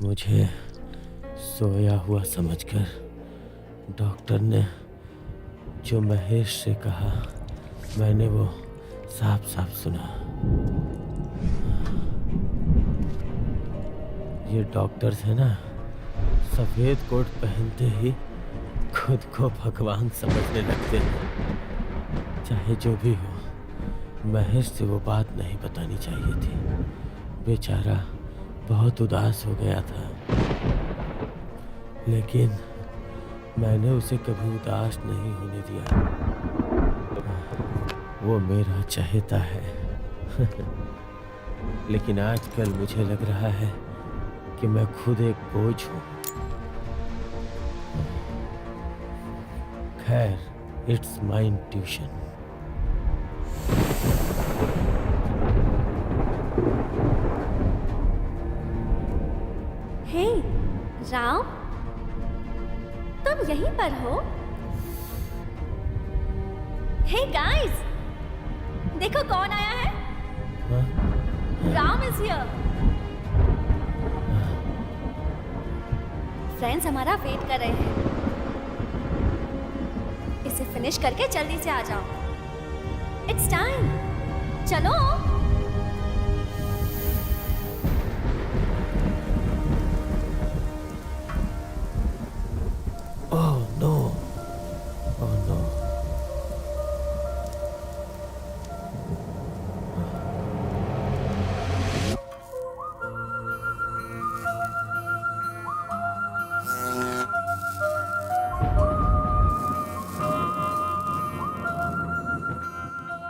मुझे सोया हुआ समझकर डॉक्टर ने जो महेश से कहा, मैंने वो साफ साफ सुना। ये डॉक्टर्स है ना, सफेद कोट पहनते ही खुद को भगवान समझने लगते हैं। चाहे जो भी हो, महेश से वो बात नहीं बतानी चाहिए थी। बेचारा बहुत उदास हो गया था, लेकिन मैंने उसे कभी उदास नहीं होने दिया। वो मेरा चहेता है। लेकिन आजकल मुझे लग रहा है कि मैं खुद एक बोझ हूँ। खैर, इट्स माय ट्यूशन। हे राम, तुम यहीं पर हो? हे गाइस, देखो कौन आया है। हाँ? Ram is here. फ्रेंड्स हमारा वेट कर रहे हैं। इसे फिनिश करके जल्दी से आ जाओ। इट्स टाइम, चलो। Oh no, oh no.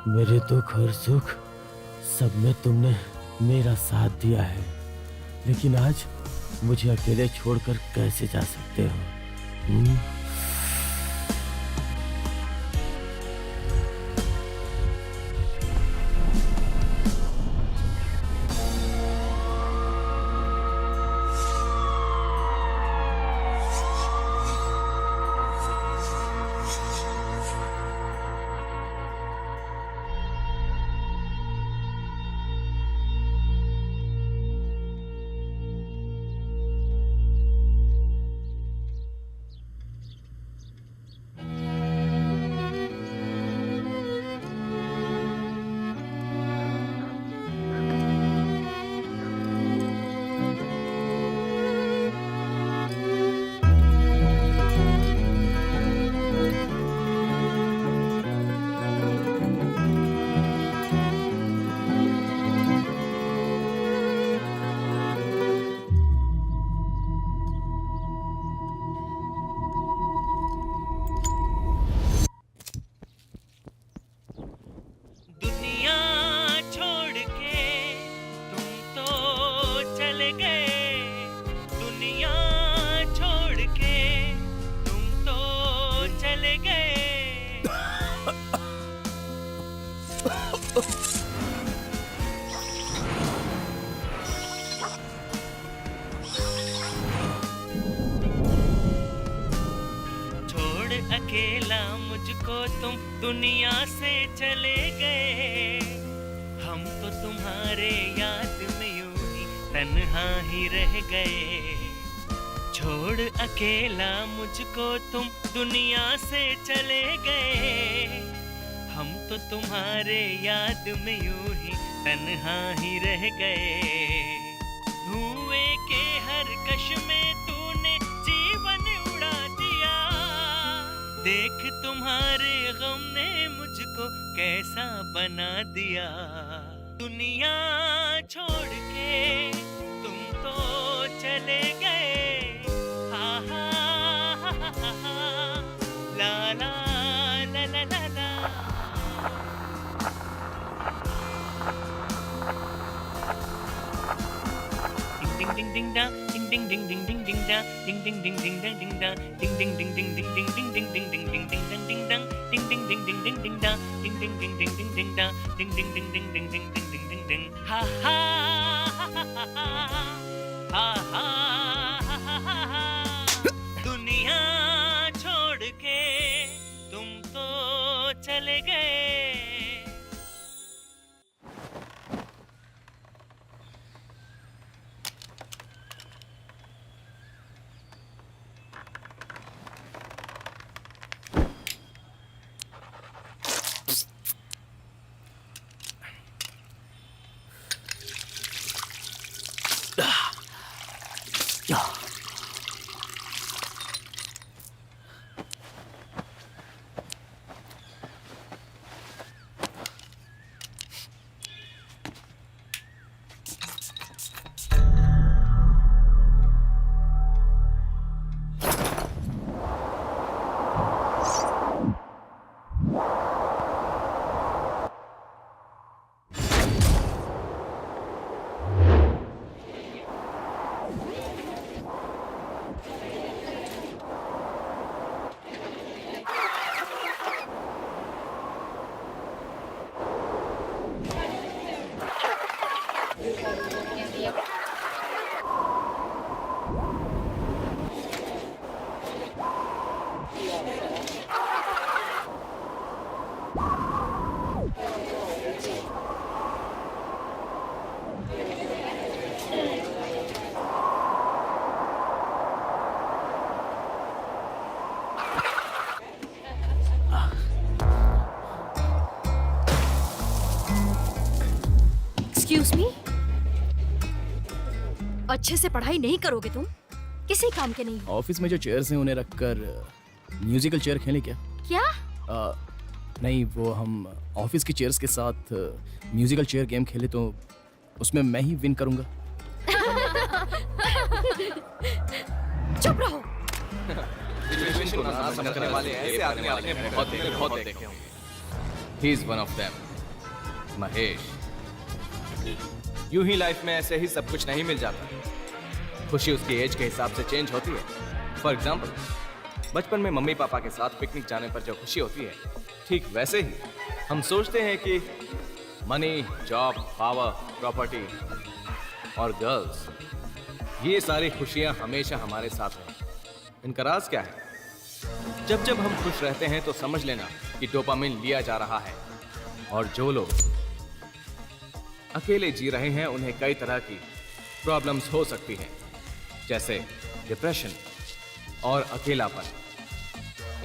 मेरे दुख और सुख सब में तुमने मेरा साथ दिया है, लेकिन आज मुझे अकेले छोड़कर कैसे जा सकते हो? दुनिया छोड़ के तुम तो चले गए, दुनिया छोड़ के तुम तो चले गए। छोड़ अकेला मुझको तुम दुनिया से चले गए। हम तो तुम्हारे याद में यूं ही तन्हा ही रह गए। छोड़ अकेला मुझको तुम दुनिया से चले गए। हम तो तुम्हारे याद में यूं ही तन्हा ही रह गए। धुएं के हर कश में तूने जीवन उड़ा दिया। देख तुम्हारे गम ने मुझको कैसा बना दिया। दुनिया छोड़ के तुम तो चले गए। हा हा हा हा हा, ला ला ला ला ला ला। Ding ding ding da, ding ding ding ding ding ding da, ding ding ding ding da ding da, ding ding ding ding ding ding ding ding ding ding ding ding ding ding dang, ding ding ding ding ding ding da, ding ding ding ding ding ding da, ding ding ding ding ding ding ding ding ding ding. Ha ha ha ha ha ha ha ha ha. दुनिया छोड़ के तुम तो चले गए। अच्छे से पढ़ाई नहीं करोगे तुम, किसी काम के नहीं हो। ऑफिस में जो चेयर्स हैं उन्हें रखकर म्यूजिकल चेयर खेलें क्या? क्या? नहीं, वो हम ऑफिस की चेयर्स के साथ म्यूजिकल चेयर गेम खेले तो उसमें मैं ही विन करूंगा। चुप रहो। सिचुएशन को ना समझने वाले ऐसे आदमी आपने बहुत देखे होंगे। He is one of them. Mahesh, यूं ही लाइफ में ऐसे ही सब कुछ नहीं मिल जाता। खुशी उसकी एज के हिसाब से चेंज होती है। फॉर एग्जाम्पल, बचपन में मम्मी पापा के साथ पिकनिक जाने पर जो खुशी होती है, ठीक वैसे ही हम सोचते हैं कि मनी, जॉब, पावर, प्रॉपर्टी और गर्ल्स, ये सारी खुशियां हमेशा हमारे साथ हैं। इनका राज क्या है? जब जब हम खुश रहते हैं तो समझ लेना कि डोपामिन लिया जा रहा है। और जो लोग अकेले जी रहे हैं उन्हें कई तरह की प्रॉब्लम्स हो सकती हैं, जैसे डिप्रेशन और अकेलापन।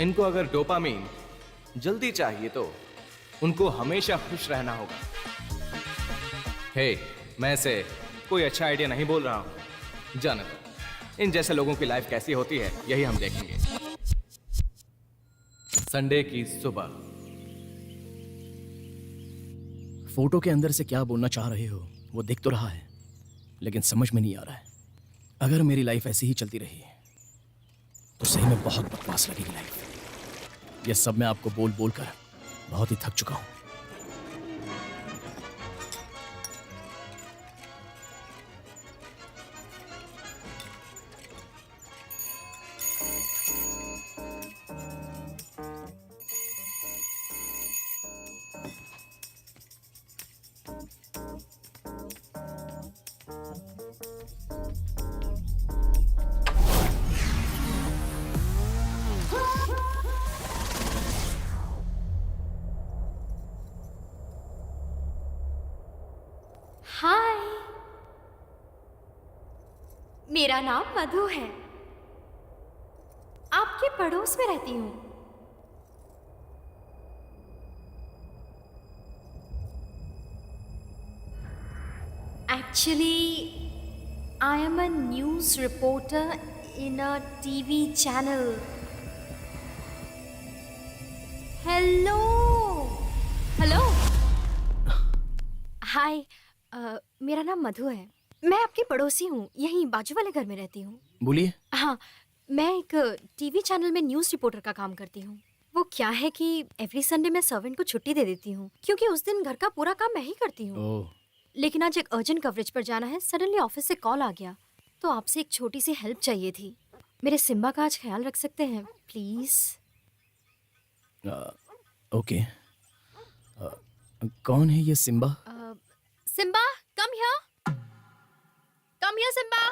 इनको अगर डोपामिन जल्दी चाहिए तो उनको हमेशा खुश रहना होगा। हे, मैं से कोई अच्छा आइडिया नहीं बोल रहा हूं। जाने दो, इन जैसे लोगों की लाइफ कैसी होती है यही हम देखेंगे। संडे की सुबह। फोटो के अंदर से क्या बोलना चाह रहे हो वो दिख तो रहा है, लेकिन समझ में नहीं आ रहा है। अगर मेरी लाइफ ऐसी ही चलती रही तो सही में बहुत बकवास लगेगी लाइफ। ये सब मैं आपको बोल बोल कर बहुत ही थक चुका हूं। हाय, मेरा नाम मधु है। आपके पड़ोस में रहती हूँ। Actually, I am a news reporter in a TV channel. Hello. Hello. हाय, मेरा नाम मधु है। मैं आपकी पड़ोसी हूँ, यहीं बाजू वाले घर में रहती हूँ। बोलिए। हाँ, मैं एक टीवी चैनल में न्यूज़ रिपोर्टर का काम करती हूँ। वो क्या है कि एवरी संडे मैं सर्वेंट को छुट्टी दे देती हूँ, क्योंकि उस दिन घर का पूरा काम मैं ही करती हूँ। ओह, लेकिन आज एक अर्जेंट कवरेज पर जाना है। सडनली ऑफिस से कॉल आ गया, तो आपसे एक छोटी सी हेल्प चाहिए थी। मेरे सिम्बा का आज ख्याल रख सकते हैं प्लीज? ओके। कौन है ये Simba? Simba, come here. Come here Simba.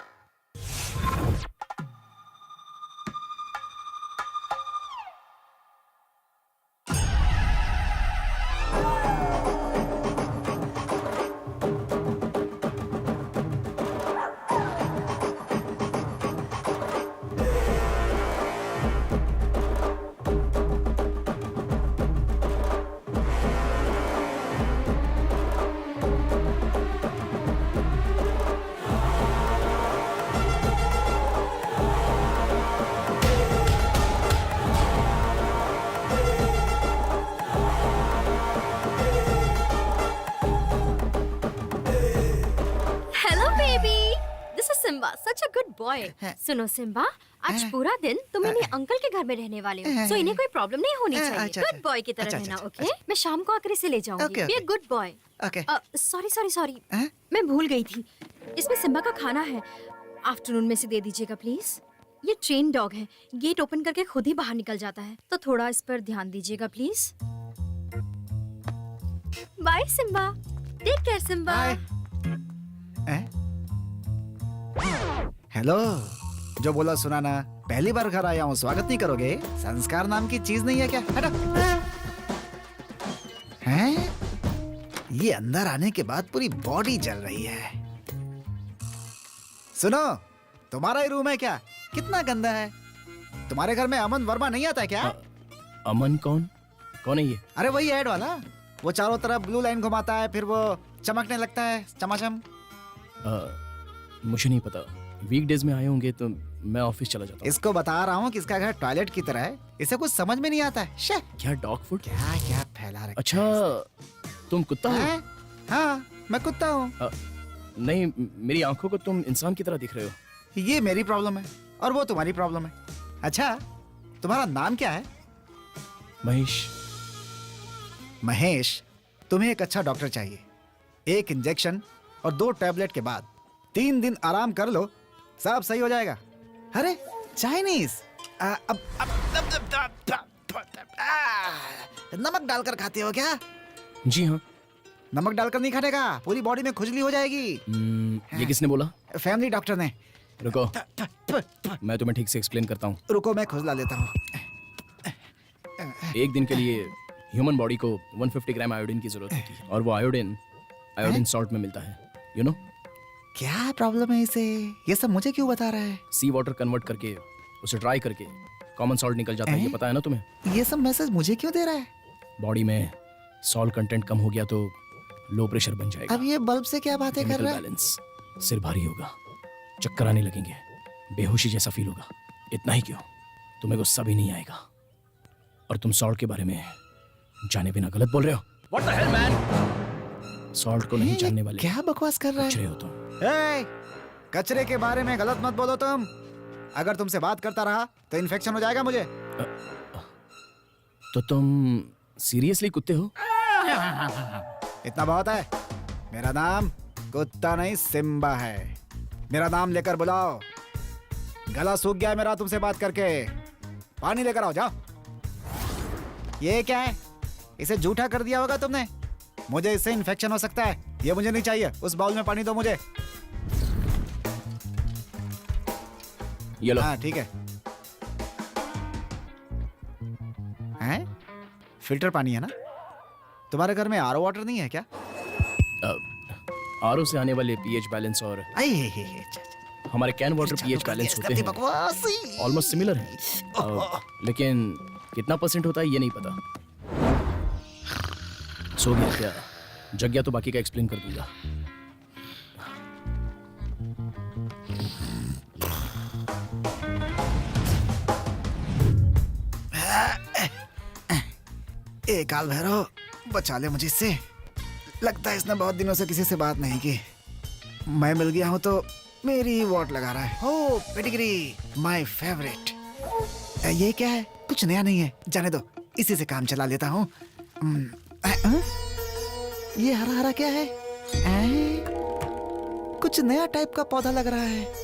Simba, such a good boy. सुनो सिम्बा, आज पूरा दिन तुम इन्हीं अंकल के घर में रहने वाले हो, सो इन्हें कोई प्रॉब्लम नहीं होनी चाहिए। गुड बॉय की तरह रहना, ओके? मैं शाम को आकर इसे ले जाऊंगी। Be a good boy. Sorry, मैं भूल गई थी। इसमें सिम्बा का खाना है, आफ्टरनून में से दे दीजिएगा प्लीज। ये ट्रेन डॉग है, गेट ओपन करके खुद ही बाहर निकल जाता है, तो थोड़ा इस पर ध्यान दीजिएगा please. Bye Simba, take care Simba. Hello, जो बोला सुना ना। पहली बार घर आया हूँ, स्वागत नहीं करोगे? संस्कार नाम की चीज नहीं है क्या? हटो। हैं? ये अंदर आने के बाद पूरी बॉडी जल रही है। सुनो, तुम्हारा ही रूम है क्या? कितना गंदा है। तुम्हारे घर में अमन वर्मा नहीं आता है क्या? अमन कौन है ये? अरे वही ऐड वाला, वो चारों तरफ ब्लू लाइन घुमाता है, फिर वो चमकने लगता है, चमाचम। मुझे नहीं पता, वीकडेज में आए होंगे तो मैं ऑफिस चला जाता हूँ। इसको बता रहा हूँ कि इसका घर टॉयलेट की तरह है, इसे कुछ समझ में नहीं आता है। शे, क्या डॉग फूड? क्या क्या फैला रखा अच्छा तुम कुत्ता हो? है? हाँ, मैं कुत्ता हूँ। नहीं, मेरी आंखों को तुम इंसान की तरह दिख रहे हो। ये मेरी प्रॉब्लम है और वो तुम्हारी प्रॉब्लम है। अच्छा, तुम्हारा नाम क्या है? महेश। महेश, तुम्हें एक अच्छा डॉक्टर चाहिए। 1 इंजेक्शन और 2 टैबलेट के बाद 3 दिन आराम कर लो, सब सही हो जाएगा। अरे चाइनीज, नमक डालकर खाते हो क्या? जी हाँ। नमक डालकर नहीं खाने का, पूरी बॉडी में खुजली हो जाएगी। ये किसने बोला? फैमिली डॉक्टर ने। रुको, मैं तुम्हें ठीक से एक्सप्लेन करता हूँ। रुको, मैं खुजला लेता हूँ। एक दिन के लिए ह्यूमन बॉडी को 150 ग्राम आयोडीन की जरूरत होती है, और वो आयोडीन सॉल्ट में मिलता है, यू नो। क्या प्रॉब्लम है इसे? ये सब मुझे क्यों बता रहा है? सी वाटर कन्वर्ट करके उसे ड्राई करके कॉमन सॉल्ट निकल जाता है, ये पता है ना तुम्हें? ये सब मैसेज मुझे क्यों दे रहा है? बॉडी में सॉल्ट कंटेंट कम हो गया तो लो प्रेशर बन जाएगा। अब ये बल्ब से क्या बातें कर रहा है? बैलेंस, सिर भारी होगा, चक्कर आने लगेंगे, बेहोशी जैसा फील होगा। इतना ही क्यों, तुम्हें गुस्सा भी नहीं आएगा, और तुम सॉल्ट के बारे में जाने बिना गलत बोल रहे हो। What the hell, man? Salt को नहीं जानने वाले क्या बकवास कर रहा कचरे है? हो तुम। ए, कचरे के बारे में गलत मत बोलो तुम। अगर तुमसे बात करता रहा तो इन्फेक्शन हो जाएगा मुझे। तो तुम सीरियसली कुत्ते हो? इतना बहुत है। मेरा नाम कुत्ता नहीं सिम्बा है। मेरा नाम लेकर बुलाओ। गला सूख गया मेरा तुमसे बात करके। पानी लेकर आओ, जाओ। ये क्या है? इसे जूठा कर दिया होगा तुमने। मुझे इससे इन्फेक्शन हो सकता है। ये मुझे नहीं चाहिए। उस बाउल में पानी दो मुझे। ये लो। हाँ ठीक है। हैं? फिल्टर पानी है ना? तुम्हारे घर में आरओ वाटर नहीं है क्या? आरओ से आने वाले पीएच बैलेंस और हमारे कैन वाटर पीएच बैलेंस होते हैं, ऑलमोस्ट सिमिलर है, लेकिन कितना परसेंट होता है ये नहीं पता। सो गया क्या? जग गया तो बाकी का एक्सप्लेन कर दूंगा। ए काल भैरव, बचा ले मुझे इससे। लगता है इसने बहुत दिनों से किसी से बात नहीं की। मैं मिल गया हूँ तो मेरी ही वोट लगा रहा है। ओ पेडिग्री, माय फेवरेट। ये क्या है? कुछ नया नहीं है, जाने दो। इसी से काम चला लेता हूँ। ये हरा हरा क्या है? कुछ नया टाइप का पौधा लग रहा है।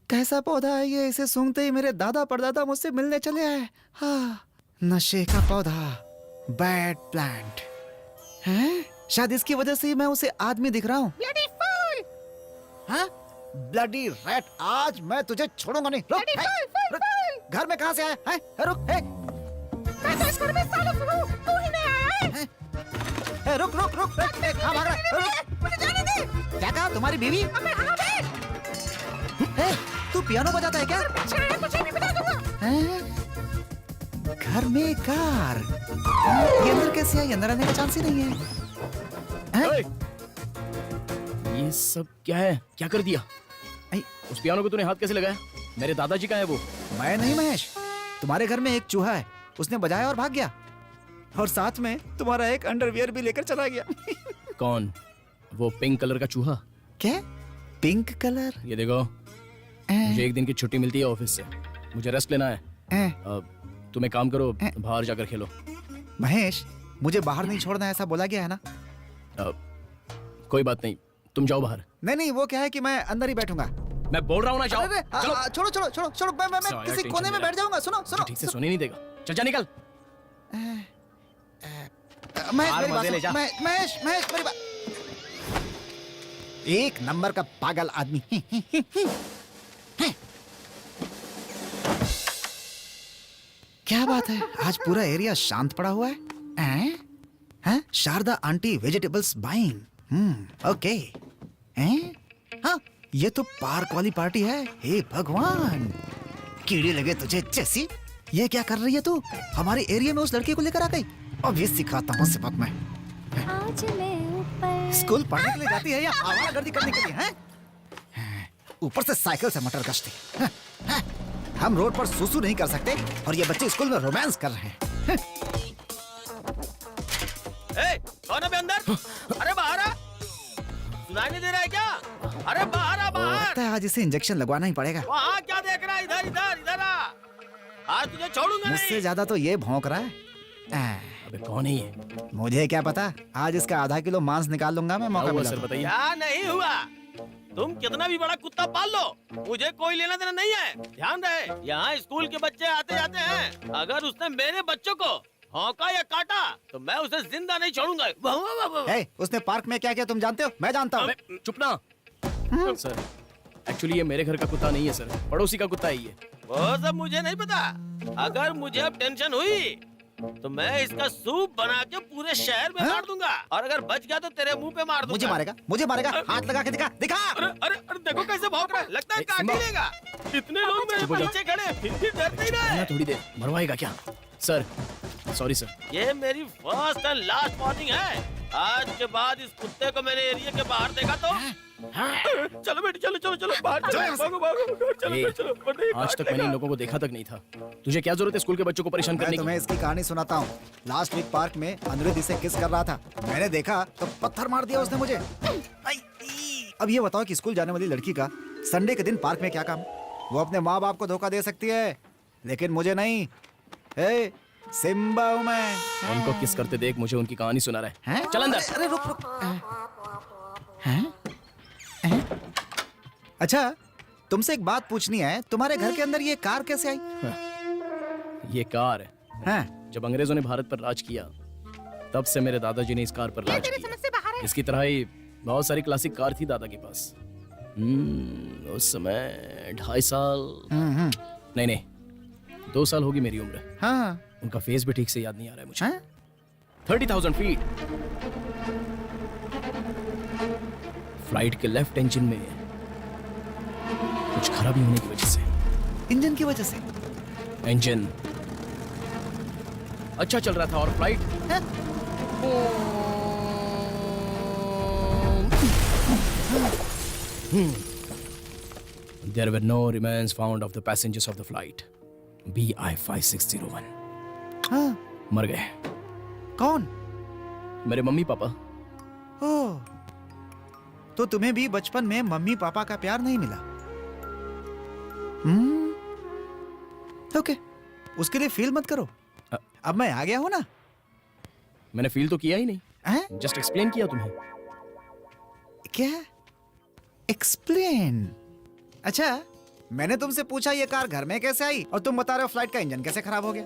कैसा पौधा है ये? इसे सूंघते ही मेरे दादा परदादा मुझसे मिलने चले आए। हाँ, नशे का पौधा, बैड प्लांट है। शायद इसकी वजह से ही मैं उसे आदमी दिख रहा हूँ। Bloody fool! हाँ? ब्लडी रैट, आज मैं तुझे छोड़ूंगा नहीं। रुक, रुक। घर में कहाँ से आया है? रुक, मैं तो इस घर में सालों से हूँ, तू ही नहीं आया है? रुक, रुक, रुक, कहाँ भाग रहा है? रुक, मुझे जाने दे। क्या कहा? तुम्हारी बीवी? तू पियानो बजाता है क्या? मुझे भी बजा दूंगा। घर में कार, ये अंदर कैसे आई? अंदर आने का चांस ही नहीं है। ये सब क्या है? क्या कर दिया? उस पियानो को तूने हाथ कैसे लगाया? मेरे दादाजी का है वो। मैं नहीं महेश, तुम्हारे घर में एक चूहा है, उसने बजाया और भाग गया, और साथ में तुम्हारा एक अंडरवियर भी लेकर चला गया। कौन? वो पिंक कलर का चूहा? क्या पिंक कलर? ये देखो, मुझे एक दिन की छुट्टी मिलती है ऑफिस से, मुझे रेस्ट लेना है। तुम एक काम करो, बाहर जाकर खेलो। महेश, मुझे बाहर नहीं छोड़ना है, ऐसा बोला गया है ना? कोई बात नहीं, तुम जाओ बाहर। नहीं, वो क्या है कि मैं अंदर ही बैठूंगा। मैं बोल रहा हूँ ना, जाओ। छोड़ो छोड़ो छोड़ो छोड़ो, मैं किसी कोने में बैठ जाऊंगा। सुनो सुनो, ठीक से सोने नहीं देगा। चल जा, निकल। महेश, मेरी बात। एक नंबर का पागल आदमी। क्या बात है, आज पूरा एरिया शांत पड़ा हुआ है। हैं? Sharda aunty vegetables buying. Okay. हैं? हाँ, ये तो पार्क वाली पार्टी है। हे भगवान, कीड़े लगे तुझे जैसी। ये क्या कर रही है तू? हमारे एरिया में उस लड़के को लेकर आ गई। अब ये सिखाता हूँ सबक मैं। आज मैं ऊपर स्कूल पढ़ने के लिए जाती है या आवारागर्दी करने के लिए? हैं? ऊपर से साइकिल से मटर गश्ती। हम रोड पर सुसु नहीं कर सकते और ये बच्चे स्कूल में रोमांस कर रहे हैं। कौन है बे अंदर? अरे बाहर आ। सुनाई नहीं दे रहा है क्या? अरे बाहर आ, बाहर। लगता है आज इसे इंजेक्शन लगवाना ही पड़ेगा। वहाँ क्या देख रहा है? इधर इधर इधर आ। आज तुझे छोड़ूंगा मुझसे नहीं। ज्यादा तो ये भौंक रहा है। अबे कौन है ये? मुझे क्या पता, आज इसका आधा किलो मांस निकाल लूंगा मैं, मौका क्या हुआ मिला सर, तो। बताइए। क्या नहीं हुआ? तुम कितना भी बड़ा कुत्ता पाल लो, मुझे कोई लेना देना नहीं है। ध्यान रहे, यहाँ स्कूल के बच्चे आते जाते हैं। अगर उसने मेरे बच्चों को भौंका या काटा तो मैं उसे जिंदा नहीं छोड़ूंगा। हे, उसने पार्क में क्या किया तुम जानते हो? मैं जानता हूँ। अबे चुप ना। सर एक्चुअली ये मेरे घर का कुत्ता नहीं है सर, पड़ोसी का कुत्ता है ये। वो सब मुझे नहीं पता। अगर मुझे अब टेंशन हुई तो मैं इसका सूप बना के पूरे शहर में मार दूंगा, और अगर बच गया तो तेरे मुंह पे मार दूंगा। मुझे मारेगा, मुझे मारेगा। हाथ लगा के दिखा, दिखा। अरे अरे अरे देखो कैसे भौंक रहा है, लगता है ए, काट ही सिम्बा। लेगा। इतने लोग मेरे चुप हो जा। पीछे खड़े हैं, फिर भी डर नहीं रहे। ना थोड़ी देर मरवाएगा क्या? Sir sorry sir. ये मेरी फर्स्ट एंड लास्ट वार्निंग है। आज के बाद इस कुत्ते को मेरे एरिया के बाहर देखा तो चलो बेटी, चलो चलो चलो बाहर चलो, भागो भागो, चलो ए, बेटी, चलो वरना ये आज काट तक मैंने इन लेगा। लोगों को देखा तक नहीं था। तुझे क्या जरूरत है स्कूल के बच्चों को परेशान मैं करने तुम्हें की? इसकी कहानी सुनाता हूँ। लास्ट वीक पार्क में अनुरुद्ध इसे किस कर रहा था। मैंने देखा तो पत्थर मार दिया उसने मुझे। अब ये बताओ कि स्कूल जाने वाली लड़की का संडे के दिन पार्क में क्या काम? वो अपने माँ बाप को धोखा दे सकती है, लेकिन मुझे नहीं। हे, सिम्बा हूँ मैं। उनको किस करते देख मुझे उनकी कहानी सुना रहा है। हैं? चल अंदर। अरे रुक रुक। हैं? हैं? अच्छा, तुमसे एक बात पूछनी है। तुम्हारे घर के अंदर ये कार कैसे आई? ये कार है। हैं? जब अंग्रेजों ने भारत पर राज किया तब से मेरे दादाजी ने इस कार पर राज किया। इसकी तरह ही बहुत सारी क्लासिक कार थी दादा के पास। उस समय 2.5 साल नहीं नहीं 2 साल होगी मेरी उम्र। हाँ। उनका फेस भी ठीक से याद नहीं आ रहा है मुझे। हैं? 30,000 फीट। फ्लाइट के लेफ्ट इंजन में कुछ खराबी होने की वजह से। इंजन की वजह से? इंजन अच्छा चल रहा था और flight There were no remains found of the passengers of the flight BI 5601. हाँ। मर गए कौन? मेरे मम्मी पापा। ओह, तो तुम्हें भी बचपन में मम्मी पापा का प्यार नहीं मिला? ओके, उसके लिए फील मत करो। अब मैं आ गया हूं ना। मैंने फील तो किया ही नहीं, हैं? जस्ट एक्सप्लेन किया तुम्हें। क्या? एक्सप्लेन? अच्छा, मैंने तुमसे पूछा ये कार घर में कैसे आई, और तुम बता रहे हो फ्लाइट का इंजन कैसे खराब हो गया।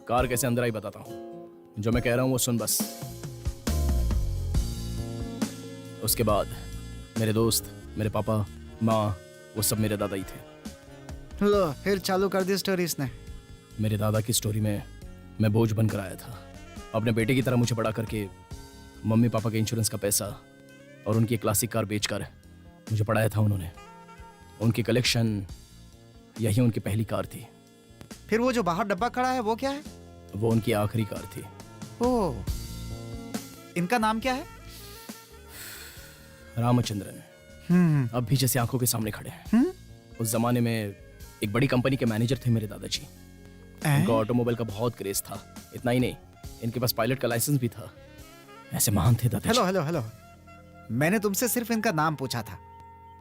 कार कैसे अंदर आई बताता हूँ। जो मैं कह रहा हूँ वो सुन बस। उसके बाद मेरे दोस्त, मेरे पापा, माँ, वो सब मेरे दादा ही थे। लो, फिर चालू कर दी स्टोरी इसने। मेरे दादा की स्टोरी में मैं बोझ बनकर आया था। अपने बेटे की तरह मुझे बड़ा करके मम्मी पापा के इंश्योरेंस का पैसा और उनकी क्लासिक कार बेचकर मुझे पढ़ाया था उन्होंने। उनकी कलेक्शन यही उनकी पहली कार थी। फिर वो जो बाहर डब्बा खड़ा है वो क्या है? वो उनकी आखिरी कार थी। ओह, इनका नाम क्या है? रामचंद्रन। अब भी जैसे आंखों के सामने खड़े हैं। उस जमाने में एक बड़ी कंपनी के मैनेजर थे मेरे दादाजी। उनको ऑटोमोबाइल का बहुत क्रेज था। इतना ही नहीं, इनके पास पायलट का लाइसेंस भी था। ऐसे महान थे दादाजी। हेलो हेलो हेलो, मैंने तुमसे सिर्फ इनका नाम पूछा था।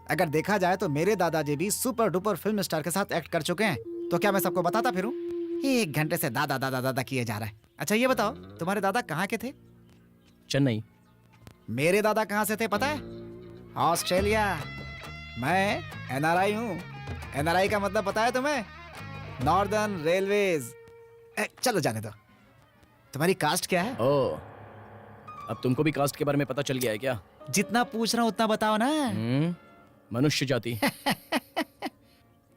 अगर देखा जाए तो मेरे दादाजी भी सुपर डुपर फिल्म स्टार के साथ एक्ट कर चुके हैं, तो क्या मैं सबको बताता फिरूं? 1 घंटे से दादा दादा दादा किए जा रहा है। अच्छा ये बताओ, तुम्हारे दादा कहाँ के थे? चेन्नई। मेरे दादा कहाँ से थे पता है? ऑस्ट्रेलिया। मैं NRI हूँ। NRI का मतलब पता है तुम्हें? Northern railways. चलो जाने दो। तुम्हारी कास्ट क्या है? ओह, अब तुमको भी कास्ट के बारे में पता चल गया है क्या? जितना पूछ रहा हूँ उतना बताओ ना। मनुष्य जाति।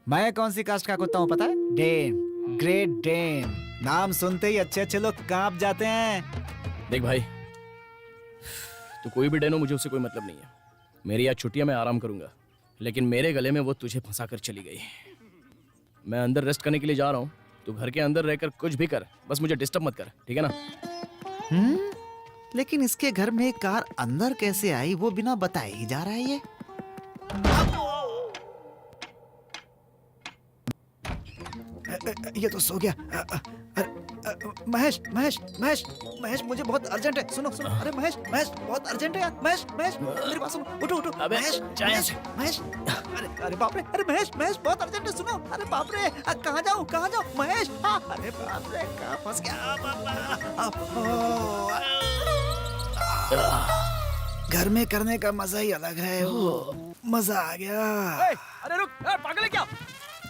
मैं कौन सी कास्ट का कुत्ता हूँ पता है? Dane, great Dane. नाम सुनते ही अच्छे अच्छे लोग कांप जाते हैं। देख भाई, तू कोई भी डेनो, मुझे उससे कोई मतलब नहीं है। मेरी आज छुट्टियां, मैं आराम करूंगा, लेकिन मेरे गले में वो तुझे फंसा कर चली गई। मैं अंदर रेस्ट करने के लिए जा रहा हूँ। तू घर के अंदर रहकर कुछ भी कर, बस मुझे डिस्टर्ब मत कर, ठीक है ना? लेकिन इसके घर में कार अंदर कैसे आई वो बिना बताए ही जा रहा है ये। ये तो सो गया। महेश महेश महेश महेश, मुझे बहुत अर्जेंट है। सुनो सुनो, अरे महेश महेश, बहुत अर्जेंट है यार। महेश महेश, मेरी बात सुनो, उठो उठो। अबे, महेश महेश महेश, अरे अरे बाप रे, अरे महेश महेश, बहुत अर्जेंट है, सुनो। अरे बाप रे, कहाँ जाऊँ महेश? अरे बाप रे, कहाँ फंस गया घर में करने का मजा ही अलग है। मजा आ गया। अरे रुक, पागल है क्या?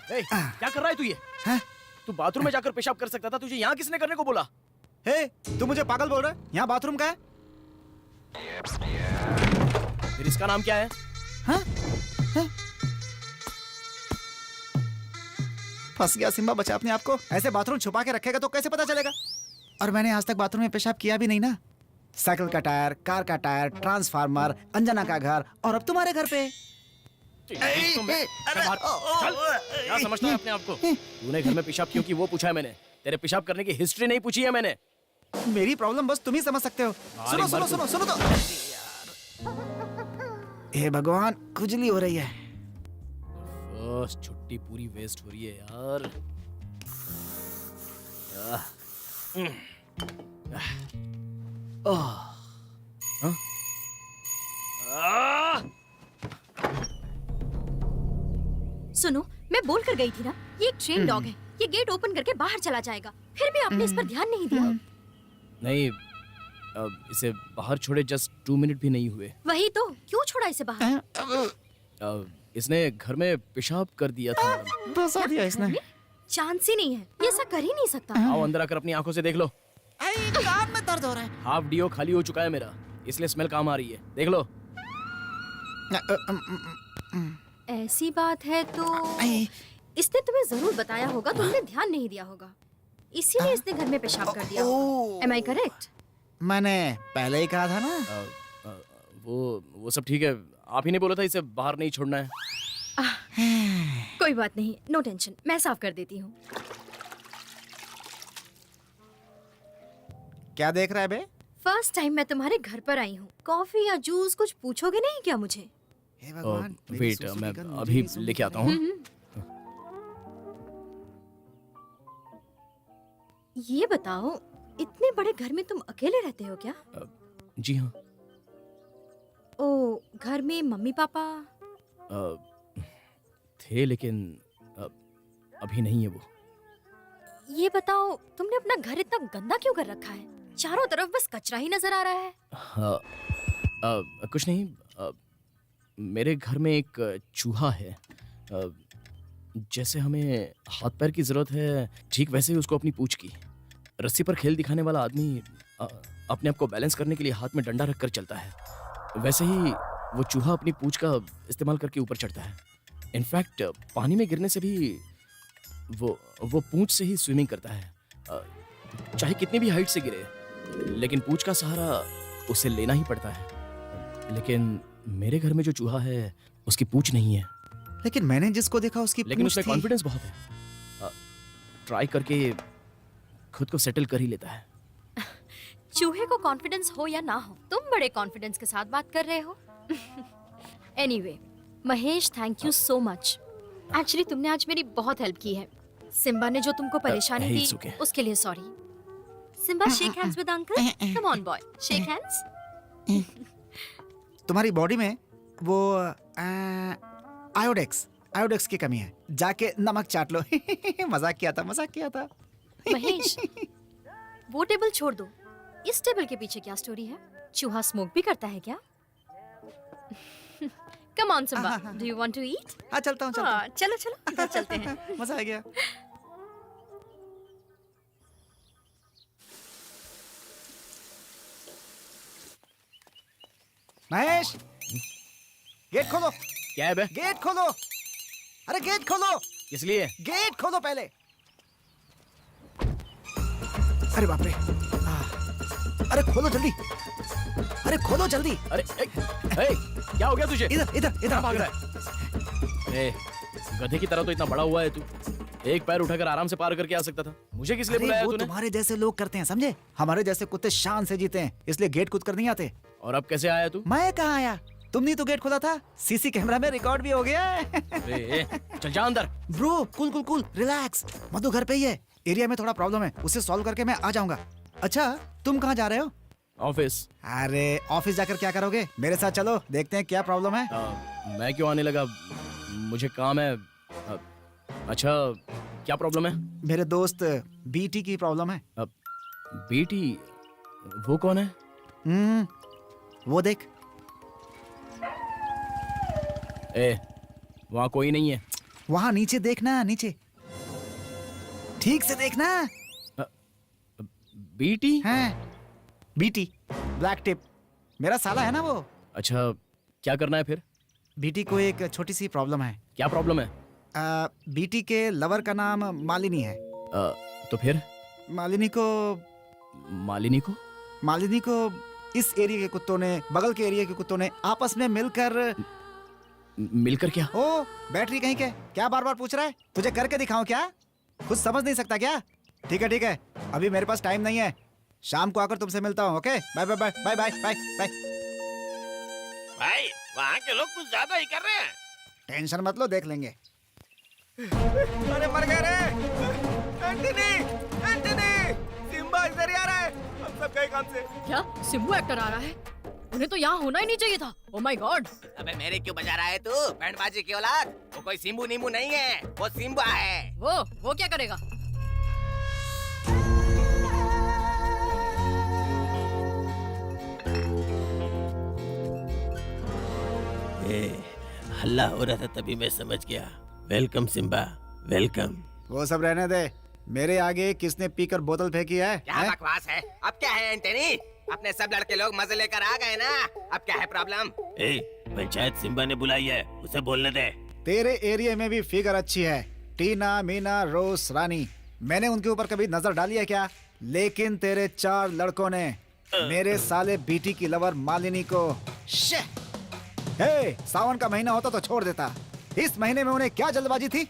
क्या कर रहा है तू ये? हैं? तू बाथरूम में जाकर पेशाब कर सकता था, तुझे यहाँ किसने करने को बोला? हे, तू मुझे पागल बोल रहा है? यहाँ बाथरूम का है? फिर इसका नाम क्या है? हाँ? हाँ? फंस गया सिम्बा, बचा अपने आप को। ऐसे बाथरूम छुपा के रखेगा तो कैसे पता चलेगा? और मैंने आज तक बाथरूम में पेशाब किया भी नहीं ना। साइकिल का टायर, कार का टायर, ट्रांसफार्मर, अंजना का घर, और अब तुम्हारे घर पे। क्या समझता है अपने आप को? तूने घर में पेशाब क्यों की वो पूछा है मैंने। तेरे पेशाब करने की हिस्ट्री नहीं पूछी है मैंने। मेरी प्रॉब्लम बस तुम ही समझ सकते हो। सुनो सुनो सुनो सुनो तो। हे भगवान, खुजली हो रही है। बस छुट्टी पूरी वेस्ट हो रही है यार। सुनो, मैं बोल कर गई थी ना, ये एक ट्रेन डॉग है। ये गेट ओपन करके बाहर चला जाएगा। फिर भी आपने इस पर ध्यान नहीं दिया। नहीं, इसे बाहर छोड़े जस्ट 2 मिनट भी नहीं हुए। वही तो, क्यों छोड़ा इसे बाहर? इसने घर में पेशाब कर दिया था मैडम। फंसा दिया इसने। चांस ही नहीं है, ये ऐसा कर ही नहीं सकता। आओ अंदर आकर अपनी आंखों से देख लो। कान में दर्द हो रहा है। हाफ डीओ खाली हो चुका है मेरा, इसलिए स्मेल काम आ रही है। देख लो। ऐसी बात है तो इसने तुम्हें जरूर बताया होगा, तुमने ध्यान नहीं दिया होगा, इसीलिए इसने घर में पेशाब कर दिया। Am I correct? मैंने पहले ही कहा था ना। वो सब ठीक है। आप ही ने बोला था इसे बाहर नहीं छोड़ना है। कोई बात नहीं, नो टेंशन, मैं साफ कर देती हूँ। क्या देख रहा है बे? फर्स्ट टाइम मैं तुम्हारे घर पर आई हूँ। कॉफी या जूस कुछ पूछोगे नहीं क्या मुझे? हे भगवान, मेरी वेट, सूसू मैं की गंध मुझे अभी नहीं सुनती लेके आता हूँ। ये बताओ, इतने बड़े घर में तुम अकेले रहते हो क्या? जी हाँ। ओ, घर में मम्मी पापा? थे, लेकिन अभी नहीं है वो। ये बताओ, तुमने अपना घर इतना गंदा क्यों कर रखा है? चारों तरफ बस कचरा ही नजर आ रहा है। हाँ, कुछ नहीं। मेरे घर में एक चूहा है। जैसे हमें हाथ पैर की जरूरत है, ठीक वैसे ही उसको अपनी पूंछ की। रस्सी पर खेल दिखाने वाला आदमी अपने आप को बैलेंस करने के लिए हाथ में डंडा रखकर चलता है, वैसे ही वो चूहा अपनी पूंछ का इस्तेमाल करके ऊपर चढ़ता है। इनफैक्ट पानी में गिरने से भी वो पूंछ से ही स्विमिंग करता है। चाहे कितनी भी हाइट से गिरे, लेकिन पूंछ का सहारा उसे लेना ही पड़ता है। लेकिन मेरे घर में जो चूहा है उसकी पूंछ नहीं है। लेकिन मैंने जिसको देखा उसकी लेकिन पूंछ उसमें थी। कॉन्फिडेंस बहुत है। ट्राई करके खुद को सेटल कर ही लेता है। चूहे को कॉन्फिडेंस हो या ना हो, तुम बड़े कॉन्फिडेंस के साथ बात कर रहे हो। Anyway, Mahesh, thank you so much. Actually तुमने आज मेरी बहुत हेल्प की है। सिम्बा ने जो तुमको परेशानी it's दी, okay. उसके लिए sorry. Simba, shake hands with uncle. Come on boy, shake hands. तुम्हारी बॉडी में वो आयोडेक्स की कमी है। जाके नमक चाट लो। मजाक किया था। महेश, वो टेबल छोड़ दो। इस टेबल के पीछे क्या स्टोरी है? चूहा स्मोक भी करता है क्या? Come on Simba, do you want to eat? हाँ, चलता हूँ। चलो चलो, इधर चलते हैं। मजा आ गया। महेश, गेट खोलो। क्या है बे? गेट खोलो। अरे गेट खोलो। किस लिए? गेट खोलो पहले। अरे बाप रे। अरे खोलो जल्दी, अरे खोलो जल्दी। अरे क्या हो गया तुझे? इधर इधर इधर भाग रहा है? गधे की तरह तो इतना बड़ा हुआ है तू, एक पैर उठाकर आराम से पार करके आ सकता था। मुझे किस लिए अरे बुलाया वो तूने? तुम्हारे जैसे लोग करते हैं, समझे? हमारे जैसे कुत्ते शान से जीते हैं, इसलिए गेट कूद कर नहीं आते। और अब कैसे आया तू? मैं कहाँ आया? तुमने तो गेट खोला था, सीसी कैमरा में रिकॉर्ड भी हो गया है। चल जा अंदर। Bro cool cool cool, relax. Madhu घर पे ही है, एरिया में थोड़ा प्रॉब्लम है, उसे सॉल्व करके मैं आ जाऊंगा। अच्छा तुम कहाँ जा रहे हो? ऑफिस। अरे ऑफिस जाकर क्या करोगे? मेरे साथ चलो, देखते हैं क्या प्रॉब्लम है। मैं क्यों आने लगा? मुझे काम है। अच्छा क्या प्रॉब्लम है? मेरे दोस्त बीटी की प्रॉब्लम है। बेटी? वो कौन है? वो देख। वहाँ कोई नहीं है। वहाँ नीचे देखना, नीचे ठीक से देखना। बीटी? हैं बीटी, ब्लैक टिप, मेरा साला है ना वो। अच्छा क्या करना है फिर? बीटी को एक छोटी सी प्रॉब्लम है। क्या प्रॉब्लम है? बीटी के लवर का नाम मालिनी है। तो फिर? मालिनी को इस एरिया के कुत्तों ने, बगल के एरिया के कुत्तों ने आपस में मिलकर क्या? ओ बैटरी कहीं के, क्या बार बार पूछ रहा है? तुझे करके दिखाऊं क्या? कुछ समझ नहीं सकता क्या? ठीक है, अभी मेरे पास टाइम नहीं है, शाम को आकर तुमसे मिलता हूँ। Okay bye bye bye bye bye bye bye. भाई वहाँ के लोग कुछ ज्यादा ही कर रहे हैं। टेंशन मत लो, देख लेंगे। अरे मर गए रे। एंटनी सिम्बा इधर ही आ रहा है, हम सब गए काम से। क्या सिम्बू एक्टर आ रहा है? उन्हें तो यहाँ होना ही नहीं चाहिए था। Oh my God. अबे मेरे क्यों बजा रहा है तू? बैंडबाजी की औलाद। वो कोई सिम्बू नींबू नहीं है, वो सिम्बा है। वो क्या करेगा? हल्ला हो रहा था तभी मैं समझ गया। Welcome Simba, welcome. वो सब रहने दे, मेरे आगे किसने पीकर बोतल फेंकी है? क्या बकवास है? अब क्या है एंटनी? अपने सब लड़के लोग मजे लेकर आ गए ना, अब क्या है प्रॉब्लम? पंचायत सिम्बा ने बुलाई है, उसे बोलने दे। तेरे एरिया में भी फिगर अच्छी है, टीना, मीना, रोज, रानी। मैंने उनके ऊपर कभी नजर डाली है क्या? लेकिन तेरे 4 लड़कों ने मेरे साले बीटी की लवर मालिनी को सावन का महीना होता तो छोड़ देता, इस महीने में उन्हें क्या जल्दबाजी थी?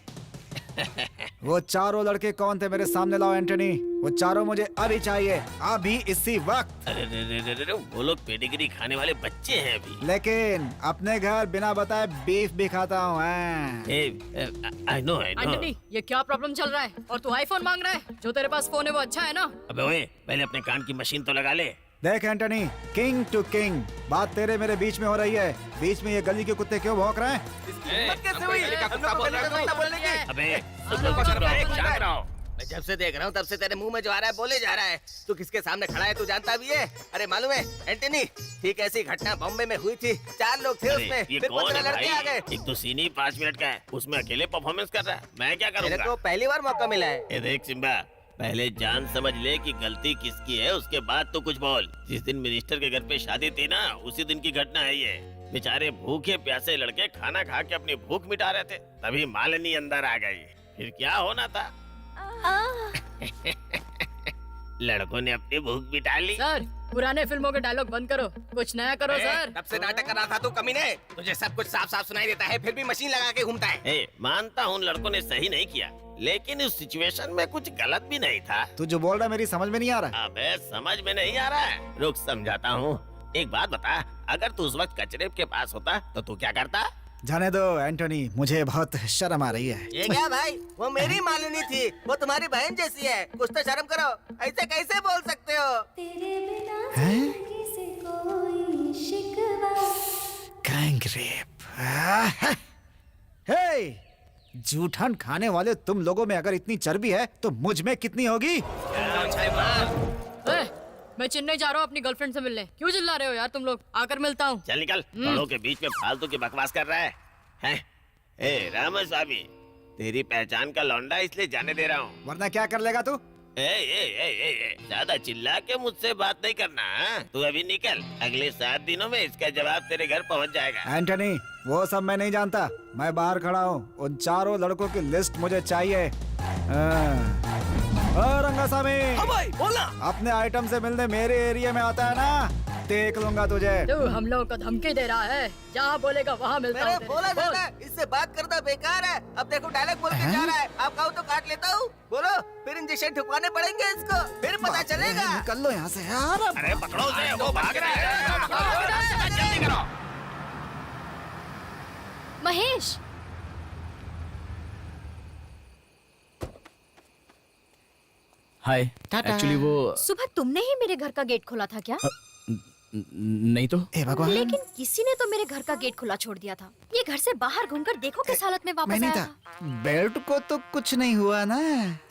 वो चारों लड़के कौन थे मेरे सामने लाओ एंटनी, वो चारों मुझे अभी चाहिए, अभी इसी वक्त। अरे वो लोग पेडिग्री खाने वाले बच्चे हैं अभी। लेकिन अपने घर बिना बताए बीफ भी खाता हूँ। आई नो एंटनी ये क्या प्रॉब्लम चल रहा है? और तू आईफोन मांग रहा है? जो तेरे पास फोन है वो अच्छा है ना? अबे ओए पहले अपने कान की मशीन तो लगा ले। देख एंटनी, किंग टू किंग, बात तेरे मेरे बीच में हो रही है। बीच में ये गली के कुत्ते क्यों भौंक रहे हैं? कैसे हुई? अबे शांत रहो। मैं जब से देख रहा हूँ तब से तेरे मुंह में जो आ रहा है बोले जा रहा है। तू किसके सामने खड़ा है तू जानता भी है? अरे मालूम है एंटनी, ठीक ऐसी घटना बॉम्बे में हुई थी, 4 लोग थे उसमें, ये फिर कौन 15 है लड़के आ गए। भाई? एक तो सीनी 5 मिनट का है, उसमें अकेले परफॉर्मेंस कर रहा है, मैं क्या मेरे करूँगा? को पहली बार मौका मिला है। ये देख सिम्बा, पहले जान समझ ले कि गलती किसकी है, उसके बाद तो कुछ बोल। जिस दिन मिनिस्टर के घर पे शादी थी ना, उसी दिन की घटना है ये। बेचारे भूखे प्यासे लड़के खाना खा के अपनी भूख मिटा रहे थे, तभी मालिनी अंदर आ गई। फिर क्या होना था? लड़कों ने अपनी भूख मिटा ली। सर पुराने फिल्मों के डायलॉग बंद करो, कुछ नया करो सर। तब से नाटक कर रहा था तू कमीने, तुझे सब कुछ साफ साफ सुनाई देता है, फिर भी मशीन लगा के घूमता है। मानता हूँ लड़कों ने सही नहीं किया, लेकिन इस सिचुएशन में कुछ गलत भी नहीं था। तू जो बोल रहा है मेरी समझ में नहीं आ रहा। अबे समझ में नहीं आ रहा है, रुक समझाता हूँ। एक बात बता, अगर तू उस वक्त कचरे के पास होता तो तू क्या करता? जाने दो एंटोनी, मुझे बहुत शर्म आ रही है। ये क्या भाई, वो मेरी मालूनी थी, वो तुम्हारी बहन जैसी है, कुछ तो शर्म करो, ऐसे कैसे बोल सकते हो? Gang rape. हे, जूठन खाने वाले तुम लोगों में अगर इतनी चर्बी है तो मुझ में कितनी होगी? मैं चेन्नई जा रहा हूँ अपनी गर्लफ्रेंड से मिलने। क्यों चिल्ला रहे हो यार तुम लोग? आकर मिलता हूँ। चल निकल, बड़ों के बीच में फालतू की बकवास कर रहा है? ए रामास्वामी, तेरी पहचान का लौंडा इसलिए जाने दे रहा हूँ। वरना क्या कर लेगा तू? ज्यादा चिल्ला के मुझसे बात नहीं करना। हाँ? तू अभी निकल, अगले 7 दिनों में इसका जवाब तेरे घर पहुंच जाएगा। एंटनी, वो सब मैं नहीं जानता, मैं बाहर खड़ा हूँ। उन चारों लड़कों की लिस्ट मुझे चाहिए। रंगासामी, भाई बोला। अपने आइटम से मिलने मेरे एरिया में आता है ना, देख लूंगा तुझे। तू हम लोगों को धमकी दे रहा है, जहाँ बोलेगा वहाँ मिलता हूँ। मैंने बोला था ना, इससे बात करना बेकार है। अब देखो डायलॉग बोल के जा रहा है, आप कहो तो काट लेता हूँ। बोलो, फिर इंजेक्शन ठुकवाने पड़ेंगे इसको, फिर पता चलेगा। निकल लो यहाँ से यार। अरे पकड़ो उसे, वो भाग रहा है। जल्दी करो। महेश, हाय। टाटा। एक्चुअली वो सुबह तुमने ही मेरे घर का गेट खोला था क्या? नहीं तो। हे भगवान, लेकिन किसी ने तो मेरे घर का गेट खुला छोड़ दिया था। ये घर से बाहर घूमकर देखो किस हालत में वापस मैं नहीं आया था। था। बेल्ट को तो कुछ नहीं हुआ ना।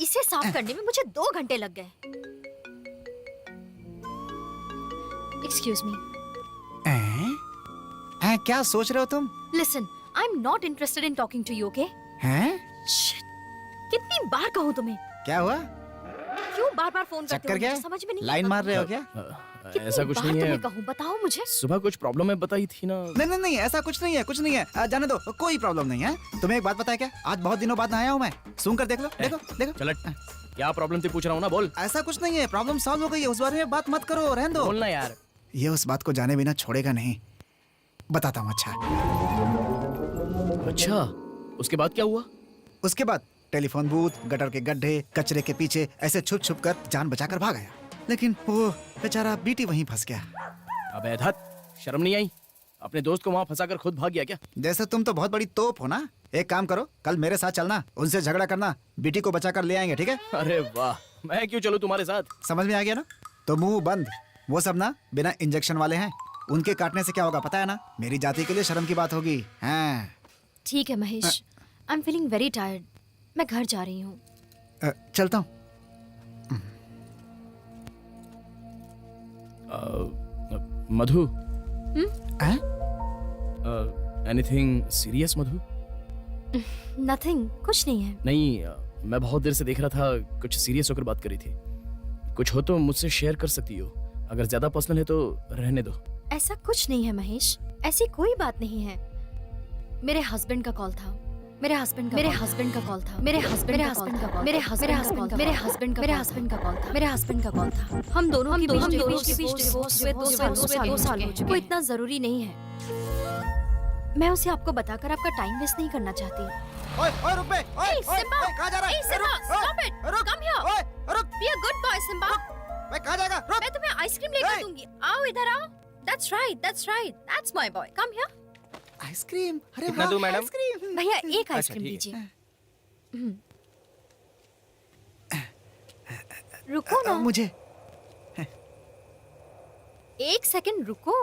इसे साफ करने में मुझे 2 घंटे लग गए। Excuse me. क्या सोच रहे हो तुम? Listen, I am not interested in talking to you, okay? हैं? कितनी बार कहूँ तुम्हें? क्या हुआ? क्यों बार-बार फोन करते चक्कर हो? क्या मुझे है? समझ में नहीं लाइन आता। मार रहे हो क्या? कितनी ऐसा कुछ बार नहीं है। तुम्हें कहूँ, बताओ मुझे। सुबह कुछ प्रॉब्लम है बताई थी ना। नहीं नहीं नहीं, ऐसा कुछ नहीं है, कुछ नहीं है। जाने दो, कोई प्रॉब्लम नहीं है। तुम्हें एक बात पता है क्या? आज बहुत दिनों बाद आया हूँ मैं। सुन कर देख लो, देखो देखो। चल क्या प्रॉब्लम थी पूछ रहा हूँ ना, बोल। ऐसा कुछ नहीं है, प्रॉब्लम सॉल्व हो गई है, उस बारे में बात मत करो, रहने दो। बोलना यार। ये उस बात को जाने बिना छोड़ेगा नहीं। बताता हूँ। अच्छा, उसके बाद क्या हुआ? उसके बाद टेलीफोन बूथ, गटर के गड्ढे, कचरे के पीछे ऐसे छुप छुप कर जान बचाकर भाग आया। लेकिन वो बेचारा बीटी वहीं फंस गया। अबे धत, शर्म नहीं आई? अपने दोस्त को वहाँ फंसा कर खुद भाग गया क्या? जैसे तुम तो बहुत बड़ी तोप हो ना। एक काम करो, कल मेरे साथ चलना, उनसे झगड़ा करना, बीटी को बचाकर ले आएंगे, ठीक है? अरे वाह, मैं क्यों चलूं तुम्हारे साथ? समझ में आ गया ना? तो मुंह बंद। वो सब ना बिना इंजेक्शन वाले हैं, उनके काटने से क्या होगा पता है ना? मेरी जाति के लिए शर्म की बात होगी। हाँ। ठीक है Mahesh, I am feeling very tired. मैं घर जा रही हूँ। चलता हूँ। मधु, हैं? एनीथिंग सीरियस मधु? नथिंग, कुछ नहीं है। नहीं, मैं बहुत देर से देख रहा था, कुछ सीरियस होकर बात करी थी। कुछ हो तो मुझसे शेयर कर सकती हो, अगर ज्यादा पर्सनल है तो रहने दो। ऐसा कुछ नहीं है महेश, ऐसी कोई बात नहीं है। मेरे हस्बैंड का कॉल था। मेरे हस्बैंड का कॉल था। मेरे हस्बैंड का कॉल था। मेरे हस्बैंड का कॉल था। मेरे हस्बैंड का कॉल था। हम दोनों के बीच डिवोर्स हुए 2 साल हो चुके। वो इतना जरूरी नहीं है। मैं उसे आपको बताकर आपका टाइम वेस्ट नहीं करना चाहती। ओए ओए रुक बे। ओए Hey, ओए Simba! कहाँ जा रहा है? Hey, Simba, रुक, stop it! रुक, Come here! ओए रुक। Be a good boy, Simba. मैं कहाँ जाएगा? रुक। मैं तुम्हें आइसक्रीम लेकर Hey! दूंगी। आओ इधर आओ। That's right, that's right. That's my boy. Come here. Ice cream? अरे कितना वाह, दूं, मैडम? आइसक्रीम। भैया एक आइसक्रीम ठीक है। दीजिए। रुको ना। मुझे 1 सेकंड रुको।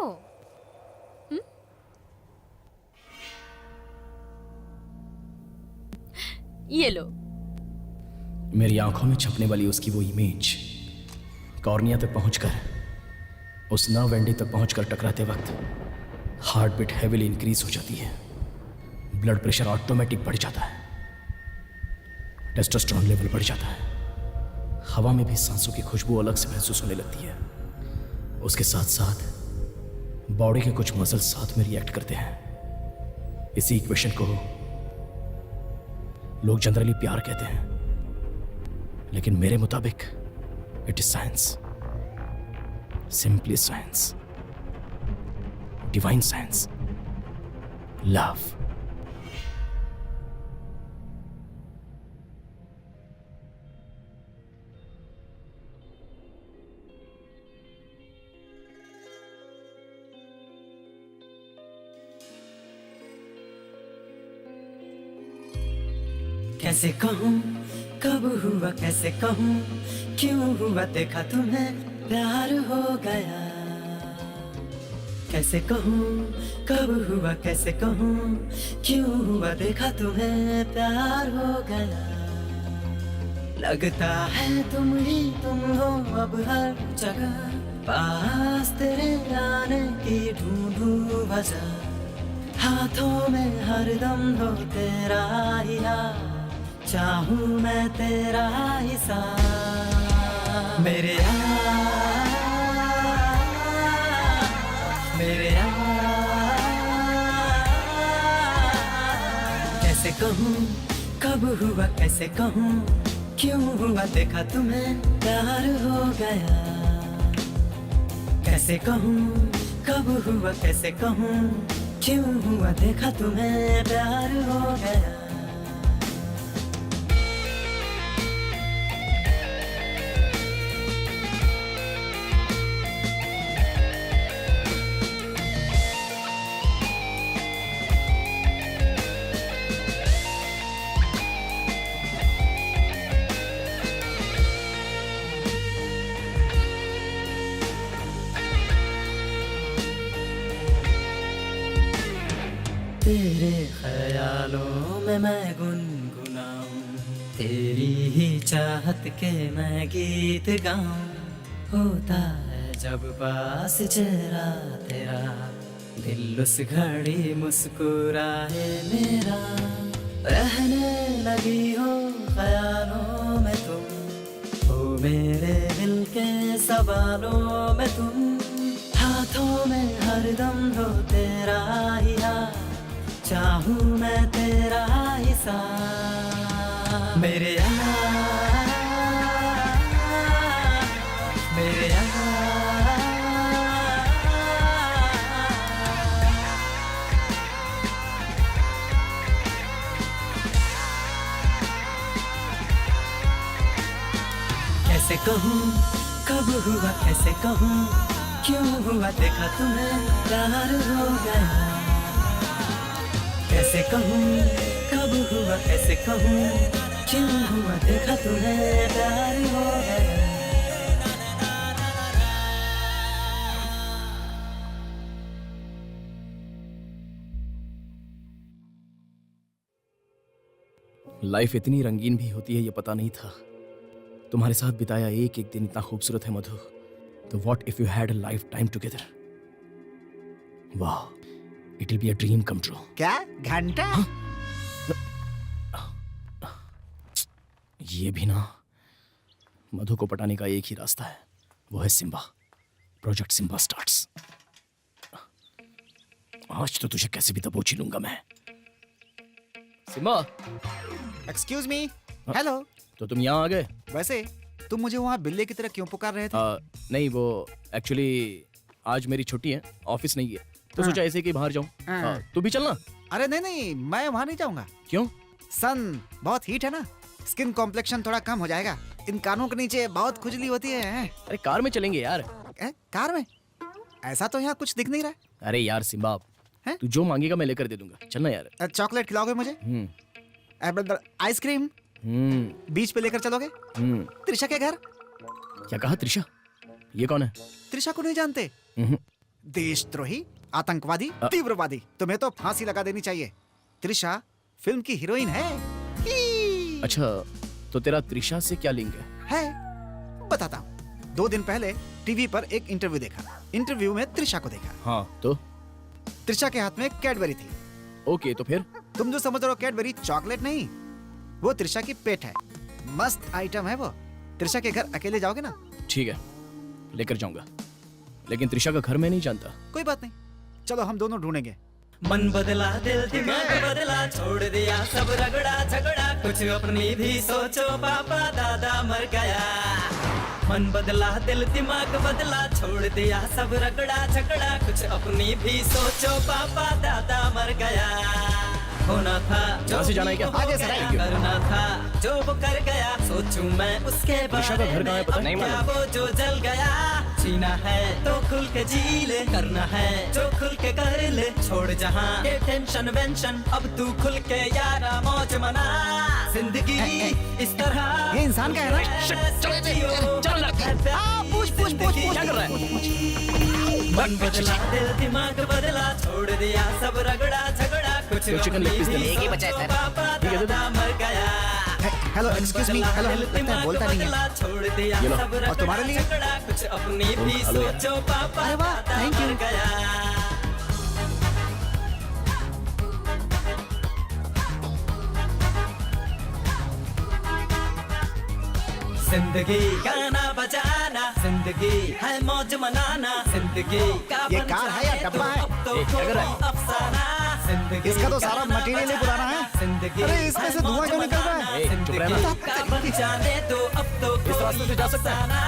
ये लो। मेरी आंखों में छपने वाली उसकी वो इमेज कॉर्निया तक पहुंचकर, उस नर्व एंडिंग तक पहुंचकर टकराते वक्त हार्ट बीट हेवीली इंक्रीज हो जाती है, ब्लड प्रेशर ऑटोमेटिक बढ़ जाता है, टेस्टोस्टेरोन लेवल बढ़ जाता है, हवा में भी सांसों की खुशबू अलग से महसूस होने लगती है। उसके साथ साथ बॉडी के कुछ मसल्स साथ में रिएक्ट करते हैं। इसी इक्वेशन को लोग जनरली प्यार कहते हैं, लेकिन मेरे मुताबिक it is science, simply science, divine science, love. कैसे कहूँ कब हुआ, कैसे कहूँ क्यों हुआ, देखा तुम्हें प्यार हो गया। कैसे कहूँ कब हुआ, कैसे कहूँ क्यों हुआ, देखा तुम्हें प्यार हो गया। लगता है तुम ही तुम हो अब हर जगह, पास तेरे आने की ढूंढूं वजह, हाथों में हरदम हो तेरा ही हाथ, चाहूं मैं तेरा ही साथ। मेरे यार, मेरे यार, कैसे कहूँ कब हुआ कैसे कहूँ क्यों हुआ देखा तुम्हें प्यार हो गया, कैसे कहूँ कब हुआ कैसे कहूँ क्यों हुआ देखा तुम्हें प्यार हो गया। तेरे ख्यालों में मैं गुनगुनाऊं, तेरी ही चाहत के मैं गीत गाऊं। होता है जब पास चेहरा तेरा, दिल उस घड़ी मुस्कुराए मेरा। रहने लगी हो ख्यालों में तुम, हो मेरे दिल के सवालों में तुम। हाथों में हरदम हो तेरा ही हाथ, चाहूं मैं तेरा ही साथ। मेरे यार, मेरे यार, कैसे कहूँ कब हुआ कैसे कहूँ क्यों हुआ देखा तुम्हें प्यार हो गया। कैसे कहूँ कब हुआ कैसे कहूँ क्यों हुआ देखा तुम्हें प्यार हो गया। लाइफ इतनी रंगीन भी होती है ये पता नहीं था। तुम्हारे साथ बिताया एक एक दिन इतना खूबसूरत है मधु। तो what if you had a lifetime together. वाह, it will be a dream come true. क्या घंटा? ये भी ना, मधु को पटाने का एक ही रास्ता है, वो है सिम्बा। Project Simba starts. आज तो तुझे कैसे भी दबोची लूंगा मैं। Simba, excuse me, hello. तो तुम यहाँ आ गए? वैसे तुम मुझे वहाँ बिल्ली की तरह क्यों पुकार रहे थे? नहीं, वो एक्चुअली आज मेरी छुट्टी है, ऑफिस नहीं है, तो सोचा ऐसे कि बाहर जाऊं। तू भी चलना। अरे नहीं नहीं, मैं वहाँ नहीं जाऊंगा। क्यों? सन बहुत हीट है ना, स्किन कॉम्प्लेक्शन थोड़ा कम हो जाएगा। इन कानों के नीचे बहुत खुजली होती है। अरे कार में चलेंगे यार। कार में? ऐसा तो यहाँ कुछ दिख नहीं रहा। अरे यार सिम्बा, तू जो मांगेगा मैं लेकर दे दूंगा, चलना यार। चॉकलेट खिलाओगे मुझे? आइसक्रीम बीच पे लेकर चलोगे? त्रिशा के घर? क्या कहा? त्रिशा? ये कौन है? त्रिशा को नहीं जानते? देशद्रोही, आतंकवादी, तीव्रवादी। तुम्हें तो फांसी लगा देनी चाहिए। त्रिशा फिल्म की हीरोइन है। अच्छा, तो तेरा त्रिशा से क्या लिंक है? बताता हूँ। 2 दिन पहले टीवी पर एक इंटरव्यू देखा। इंटरव्यू में त्रिशा को देखा। हाँ, तो त्रिशा के हाथ में कैडबरी थी। ओके, तो फिर तुम जो समझ रहे हो कैडबरी चॉकलेट नहीं, वो त्रिशा की पेट है। मस्त आइटम है वो। त्रिशा के घर अकेले जाओगे ना? ठीक है, लेकर जाऊंगा, लेकिन त्रिशा का घर मैं नहीं जानता। कोई बात नहीं, चलो हम दोनों ढूंढेंगे। मन बदला दिल दिमाग बदला, छोड़ दिया सब रगड़ा झगड़ा, कुछ अपनी भी सोचो पापा दादा मर गया। मन बदला दिल दिमाग बदला, छोड़ दिया सब रगड़ा झगड़ा, कुछ अपनी भी सोचो पापा दादा मर गया। होना था जो से जाना है क्या? आगे से करना था जो वो कर गया, सोचूं मैं उसके त्रिशा का घर कहाँ है पता नहीं क्या वो जो जल गया। जीना है तो खुल के जी ले, करना है जो खुल के कर ले, छोड़ जहाँ ये टेंशन वेंशन, अब तू खुल के यारा मौज मना। जिंदगी इस तरह ये इंसान का है ना? क्या कर रहा है? मन बदला दिल दिमाग बदला, छोड़ दिया सब रगड़ा झगड़ा, कुछ चिकन लेग पीस दे। एक ही बचा है सर। पापा दादा मर गया। Hello, excuse me, hello. लगता है बोलता नहीं है। छोड़ दिया ये लो। सब और तुम्हारे लिए? झगड़ा, कुछ अपनी भी हेलो यार। सोचो पापा अरे वाह, दादा thank you। मर गया। जिंदगी गाना बजाना, जिंदगी है मौज मनाना, जिंदगी का ये बन कार है या जाए डब्बा है? अब तो अगर है। खोलो अफसाना, जिंदगी इसका तो सारा गाना मटेरियल ही पुराना है। जिंदगी अरे इसमें से है धुआं मौज क्यों निकल रहा है? मनाना, चुप रहना। जिंदगी का बन जाने दो अब तो इस रास्ते से जा सकता है? अफसाना।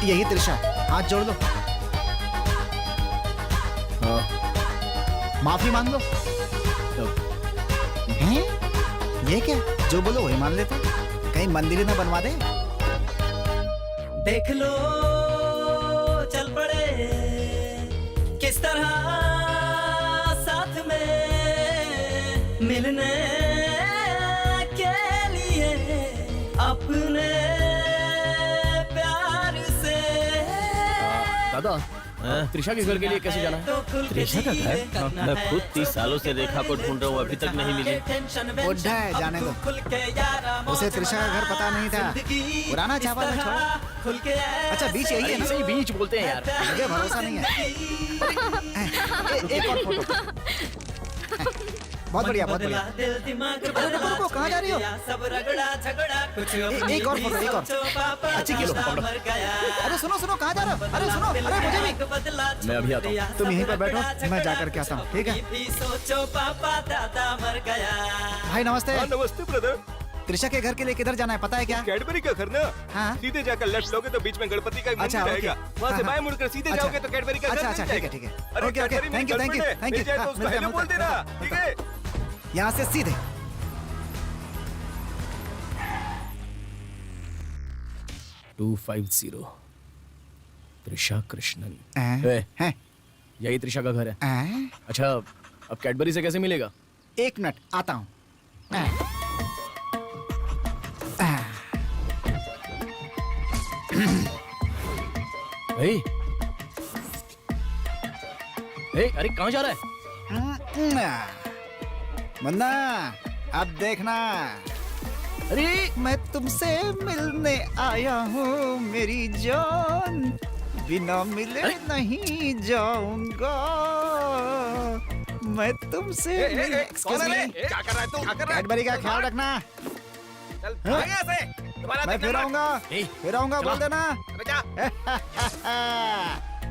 यही त्रिशा, हाथ जोड़ लो, हाँ, माफी मांग लो। हैं? ये क्या? जो बोलो वही मान लेते, कहीं मंदिर न बनवा दे। देख लो चल पड़े किस तरह साथ में मिलने के लिए अपने प्यार से। दादा त्रिशा के घर के लिए कैसे जाना है? तो खुल के त्रिशा का घर? करना मैं है खुद तो 30 सालों से रेखा को ढूंढ रहा हूँ, अभी तक नहीं मिली। बुढ़ा है, जाने दो। उसे त्रिशा का घर पता नहीं था। पुराना चावल में छोड़ो। अच्छा बीच यही है ना? सही बीच बोलते हैं यार। मुझे भरोसा नहीं है। एक और फोटो। बहुत बढ़िया, बहुत बढ़िया। अरे रुको, रुको, कहाँ जा रही हो? सब रगड़ा झगड़ा कुछ एक और फोटो, एक और। अच्छी किलो, पकड़ो। अरे सुनो सुनो, कहाँ जा रहे हो? अरे सुनो, अरे मुझे भी। मैं अभी आता हूँ। तुम यहीं पर बैठो, मैं जा करके आता हूँ, ठीक है? सोचो पापा दादा मर गया। भाई नमस्ते। नमस्ते ब्रदर। त्रिशा के घर के लिए किधर जाना है, पता है क्या? कैडबरी का घर ना? हाँ। सीधे जाकर लेफ्ट लोगे तो बीच में गणपति का एक अच्छा, मंदिर ओके। रहेगा। वहाँ से हाँ, बाएं मुड़कर सीधे अच्छा। जाओगे तो कैडबरी का घर अच्छा, मिल अच्छा, ठीक है, जाएगा। ठीक है। अरे okay, okay, Cadbury thank you, मेरी थैंक यू, गर्लफ्रेंड है। Thank you. मिल जाए हाँ, तो उसको मिलते हैं, हेलो बोल मिलते हैं, देना, ठीक है? यहाँ से सीधे। 250 त्रिशा कृष्णन। हैं? हैं? यही त्रिशा का घर है। हैं? अच्छा अब कैडबरी से कैसे मिलेगा? एक मिनट, आता हूँ। भाई अरे कहाँ जा रहा है? मुन्ना, अब देखना, अरे मैं तुमसे मिलने आया हूँ मेरी जान, बिना मिले नहीं जाऊंगा, मैं तुमसे कौन है? क्या कर रहा है तू? क्या कर रहा है? कैडबरी का ख्याल रखना। चल भाग यहाँ से। दोबारा मैं देखना फिर आऊंगा, ए, फिर आऊंगा, बोल देना। अबे जा।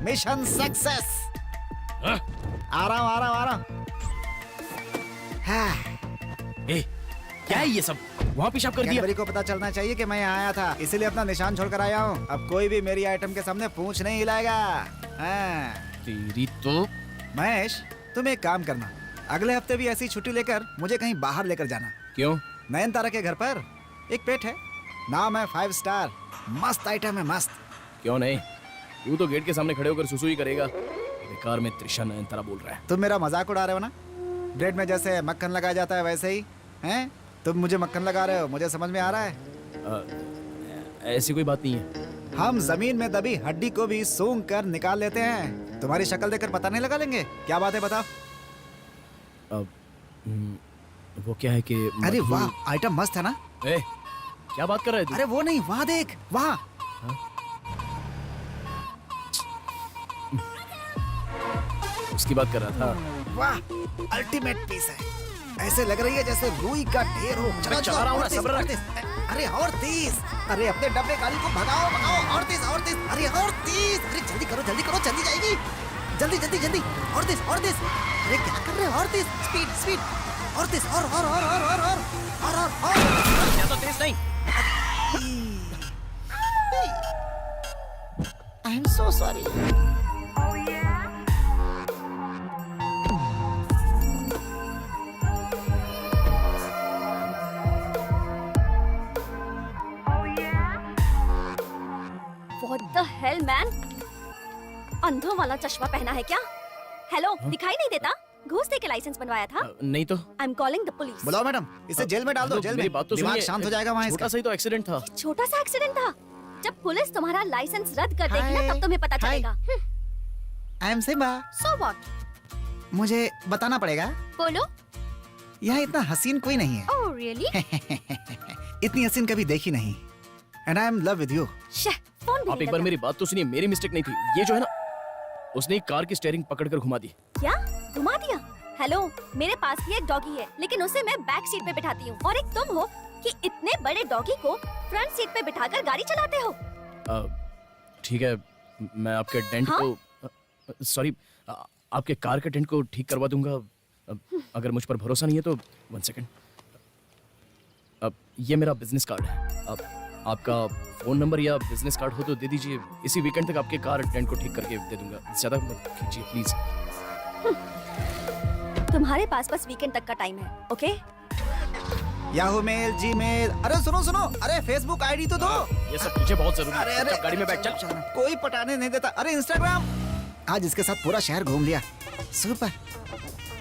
Mission success. हाँ? आ रहा हूँ, आ रहा हूँ, आ रहा हूँ। ए, क्या है ये सब? वहाँ पेशाब कर दिया। कैडबरी को पता चलना चाहिए कि मैं यहाँ आया था, इसीलिए अपना निशान छोड़कर आया हूँ। अब कोई भी मेरी आइटम के सामने पूंछ नहीं हिलाएगा। हाँ। तेरी तो महेश, तुम एक काम करना, अगले हफ्ते भी ऐसी छुट्टी लेकर मुझे कहीं बाहर लेकर जाना। क्यों? नयन तारा के घर पर एक पेट है, नाम है 5 स्टार, मस्त आइटम है, मस्त। क्यों नहीं? तू तो गेट के सामने खड़े होकर सुसु ही करेगा। बेकार में त्रिशा नयनतारा बोल रहा है। तुम मेरा मजाक उड़ा रहे हो ना? ब्रेड में जैसे मक्खन लगाया जाता है वैसे ही हैं? तुम मुझे मक्खन लगा रहे हो, मुझे समझ में आ रहा है। ऐसी कोई बात नहीं है। हम जमीन में दबी हड्डी को भी सूंघ कर निकाल लेते हैं। तुम्हारी शक्ल देखकर पता नहीं लगा लेंगे? क्या बात है, बताओ। अब वो क्या है कि अरे मधु- वाह, आइटम मस्त है ना? ए, क्या बात कर रहे तू? अरे वो नहीं, वहाँ देख, वहाँ। उसकी बात कर रहा था। वाह, अल्टीमेट पीस है। ऐसे लग रही है जैसे रुई का ढेर हो। चलो चला रहा हूँ ना, सब्र रख। अरे और तेज, अरे अपने डब्बे गाड़ी को भगाओ भगाओ, और तेज और तेज, अरे और तेज, अरे जल्दी करो जल्दी करो, जल्दी जाएगी, जल्दी जल्दी जल्दी, और तेज और तेज, अरे क्या कर रहे हो, और तेज, स्पीड स्पीड, और तेज, और क्या तो तेज नहीं। I am so sorry. What the hell, man? अंधों वाला चश्मा पहना है क्या? हेलो, दिखाई नहीं देता? घूस दे के लाइसेंस बनवाया था? नहीं तो। I am calling the police. बुलाओ मैडम, इसे जेल में डाल दो, जेल मेरी में। बात तो दिमाग सुनिए। शांत हो जाएगा वहाँ छोटा इसका। सा ही तो एक्सीडेंट था। छोटा सा एक्सीडेंट था। जब पुलिस तुम्हारा लाइसेंस रद्द कर देगी हाय, ना, तब तुम्हें पता हाय। चलेगा। I am Simba. So what? मुझे बताना पड़ेगा। बोलो। यहाँ इतना हसीन कोई नहीं है। Oh really? इतनी हसीन कभी देखी नहीं। And I M love with you. Phone भी आप नहीं एक बार लगा। मेरी बात तो सुनिए, मेरी मिस्टेक नहीं थी। ये जो है ना, उसने कार की स्टीयरिंग पकड़कर घुमा दी। क्या घुमा दिया? हेलो, मेरे पास भी एक डॉगी है, लेकिन उसे मैं बैक सीट पे बिठाती हूँ, और एक तुम हो कि इतने बड़े डॉगी को फ्रंट सीट पे बिठाकर गाड़ी चलाते हो। ठीक है, मैं आपके डेंट हाँ? को सॉरी आपके कार के डेंट को ठीक करवा दूंगा। अगर मुझ पर भरोसा नहीं है तो 1 सेकंड। अब ये मेरा बिजनेस कार्ड है। अब आपका फोन नंबर या बिजनेस कार्ड हो तो दे दीजिए। इसी वीकेंड तक आपके कार डेंट को ठीक करके दे दूंगा। ज्यादा मत खींचिए प्लीज। तुम्हारे पास बस वीकेंड तक का टाइम है, ओके? Yahoo mail, Gmail. अरे सुनो सुनो, अरे फेसबुक आईडी तो दो। ये सब तुझे बहुत जरूरी अरे है। अरे चुपचाप गाड़ी में बैठ चल। कोई पटाने नहीं देता। अरे इंस्टाग्राम, आज इसके साथ पूरा शहर घूम लिया। सुपर।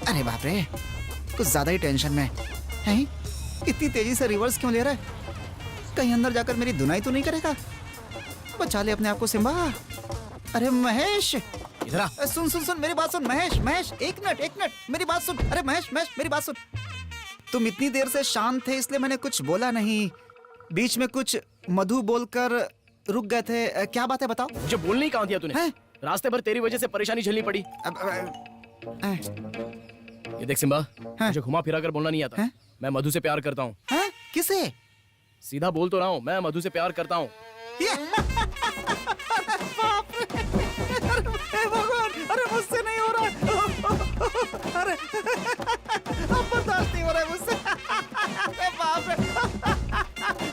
अरे बाप रे, कुछ ज्यादा ही टेंशन में है। इतनी तेजी से रिवर्स क्यों ले रहा है? कहीं अंदर जाकर मेरी धुनाई तो नहीं करेगा? बचा ले अपने आप को सिम्बा। अरे महेश, इधर आ। सुन सुन सुन, मेरी बात सुन। महेश महेश, एक मिनट, मेरी बात सुन। अरे महेश महेश, मेरी बात सुन। तुम इतनी देर से शांत थे इसलिए मैंने कुछ बोला नहीं। बीच में कुछ मधु बोलकर रुक गए थे। क्या बात है बताओ? मुझे बोलने ही कहाँ दिया तूने? हैं? रास्ते भर तेरी वजह से परेशानी झेलनी पड़ी। ये देख सिम्बा, मुझे घुमा फिरा कर बोलना नहीं आता। हैं? मैं मधु से प्यार करता हूँ। हैं? किसे? सीधा बोल तो रहा हूँ, मैं मधु से प्यार करता हूँ। अरे मुझसे नहीं हो रहा। अरे अब बर्दाश्त नहीं हो रहा है मुझसे। अरे बाप रे।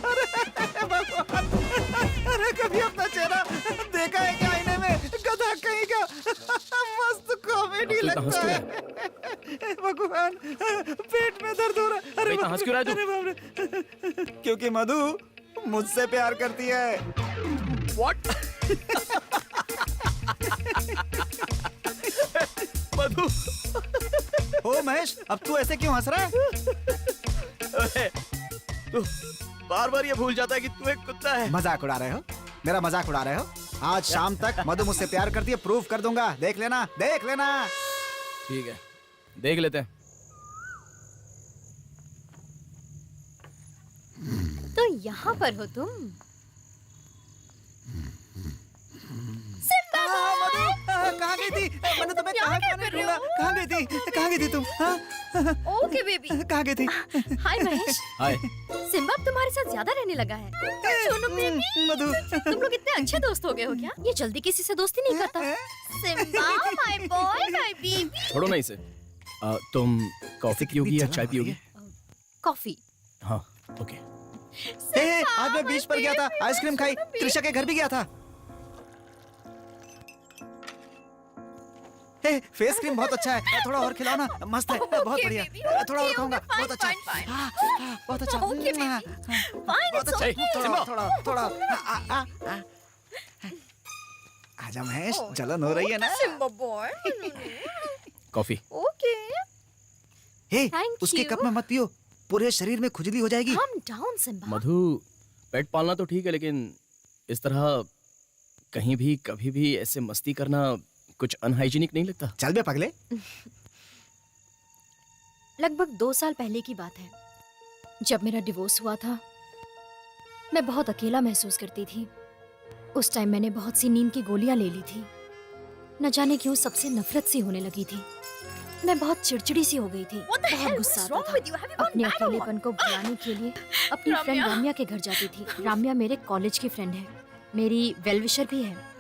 अरे भगवान, अरे कभी अपना चेहरा देखा है क्या आईने में? गधा कहीं का। मस्त कॉमेडी तू इतना हंस लगता क्यों है। भगवान, पेट में दर्द हो रहा है। अरे इतना हंस क्यों रहा है तू? अरे बाप रे, क्योंकि मधु मुझसे प्यार करती है। What? मधु। ओ महेश, अब तू ऐसे क्यों हंस रहा है? अरे, तू बार बार ये भूल जाता है कि तू एक कुत्ता है। मजाक उड़ा रहे हो? मेरा मजाक उड़ा रहे हो? आज शाम तक मधु मुझसे प्यार करती है, प्रूफ कर दूंगा। देख लेना, देख लेना। ठीक है, देख लेते हैं। तो यहाँ पर हो तुम? कहाँ गई थी? मैंने तुम्हें कहाँ ढूंढा? कहाँ गई थी? कहाँ गई थी तुम? Okay baby. कहाँ गई थी? हाय महेश। हाय। सिम्बा अब तुम्हारे साथ ज्यादा रहने लगा है। सुनो बेबी, मधु, तुम लोग इतने अच्छे दोस्त हो गए हो क्या? ये जल्दी किसी से दोस्ती नहीं करता। Simba my boy, my baby. छोड़ो ना इसे। तुम कॉफी पियोगी या चाय पियोगी? कॉफी। हाँ, ओके। आज मैं बीच पर गया था, आइसक्रीम खाई, त्रिशा के घर भी गया था। फेस क्रीम बहुत अच्छा है, थोड़ा और खिलाओ ना। मस्त है, बहुत बढ़िया। थोड़ा और खाऊंगा, बहुत अच्छा। बहुत अच्छा। बहुत अच्छा। थोड़ा थोड़ा। आजा महेश, जलन हो रही है ना? Simba boy. Coffee. Okay. Hey, Thank उसके you. कप में मत पियो, पूरे शरीर में खुजली हो जाएगी। Calm down, Simba. Madhu, pet पालना तो ठीक है, लेकिन इस तरह कहीं भी कभी भी ऐसे मस्ती करना कुछ अनहाइजीनिक नहीं लगता? चल बे पगले। लगभग 2 साल पहले की बात है, जब मेरा डिवोर्स हुआ था। मैं बहुत अकेला महसूस करती थी। उस टाइम मैंने बहुत सी नींद की गोलियां ले ली थी। न जाने क्यों सबसे नफरत सी होने लगी थी। मैं बहुत चिड़चिड़ी सी हो गई थी। बहुत गुस्सा आता था। अपने अकेलेपन को भुलाने के लिए अपनी फ्रेंड राम्या के घर जाती थी। राम्या मेरे कॉलेज की फ्रेंड है, मेरी वेलविशर भी है।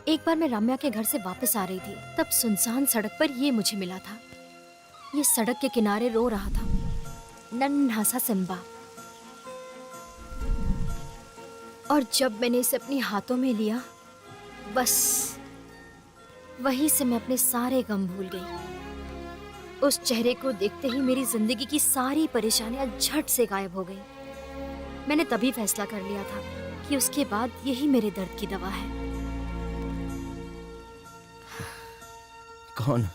एक बार मैं राम्या के घर से वापस आ रही थी, तब सुनसान सड़क पर ये मुझे मिला था। ये सड़क के किनारे रो रहा था, नन्हा सा सिम्बा। और जब मैंने इसे अपने हाथों में लिया, बस वहीं से मैं अपने सारे गम भूल गई। उस चेहरे को देखते ही मेरी जिंदगी की सारी परेशानियां झट से गायब हो गई। मैंने तभी फैसला कर लिया था कि उसके बाद यही मेरे दर्द की दवा है। कौन?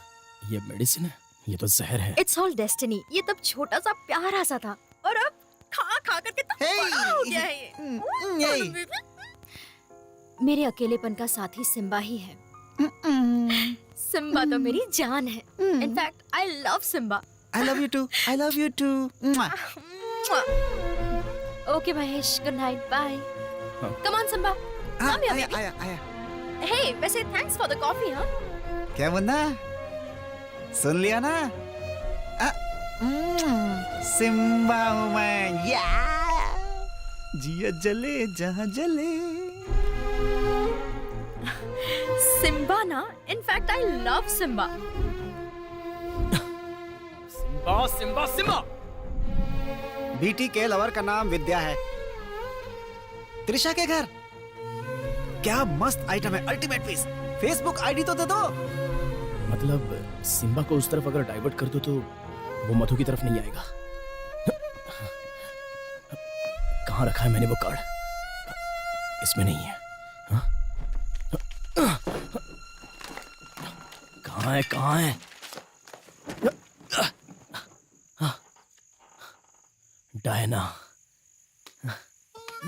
ये मेडिसिन है? ये तो जहर है। It's all destiny. ये तब छोटा सा प्यारा सा था, और अब खा खा कर कितना बड़ा हो गया है ये। मेरे अकेलेपन का साथी सिम्बा ही है। सिम्बा तो मेरी जान है। In fact I love Simba. I love you too. I love you too. Mwah. Okay Mahesh, good night, bye. Come on Simba, हाँ, कम हियर आया बेबी। आया आया। हे, वैसे थैंक्स फॉर द कॉफी। हाँ, क्या मुन्ना, सुन लिया ना? सिम्बा हूँ मैं, या जिया जले जहाँ जले। सिम्बा ना, in fact I love Simba. Simba Simba Simba. बीटी के लवर का नाम विद्या है। त्रिशा के घर क्या मस्त आइटम है, अल्टीमेट पीस। फेसबुक आईडी तो दे दो। मतलब सिम्बा को उस तरफ अगर डाइवर्ट कर दो तो वो मधु की तरफ नहीं आएगा। कहाँ रखा है मैंने वो कार्ड? इसमें नहीं है। कहाँ है, कहाँ है? डायना।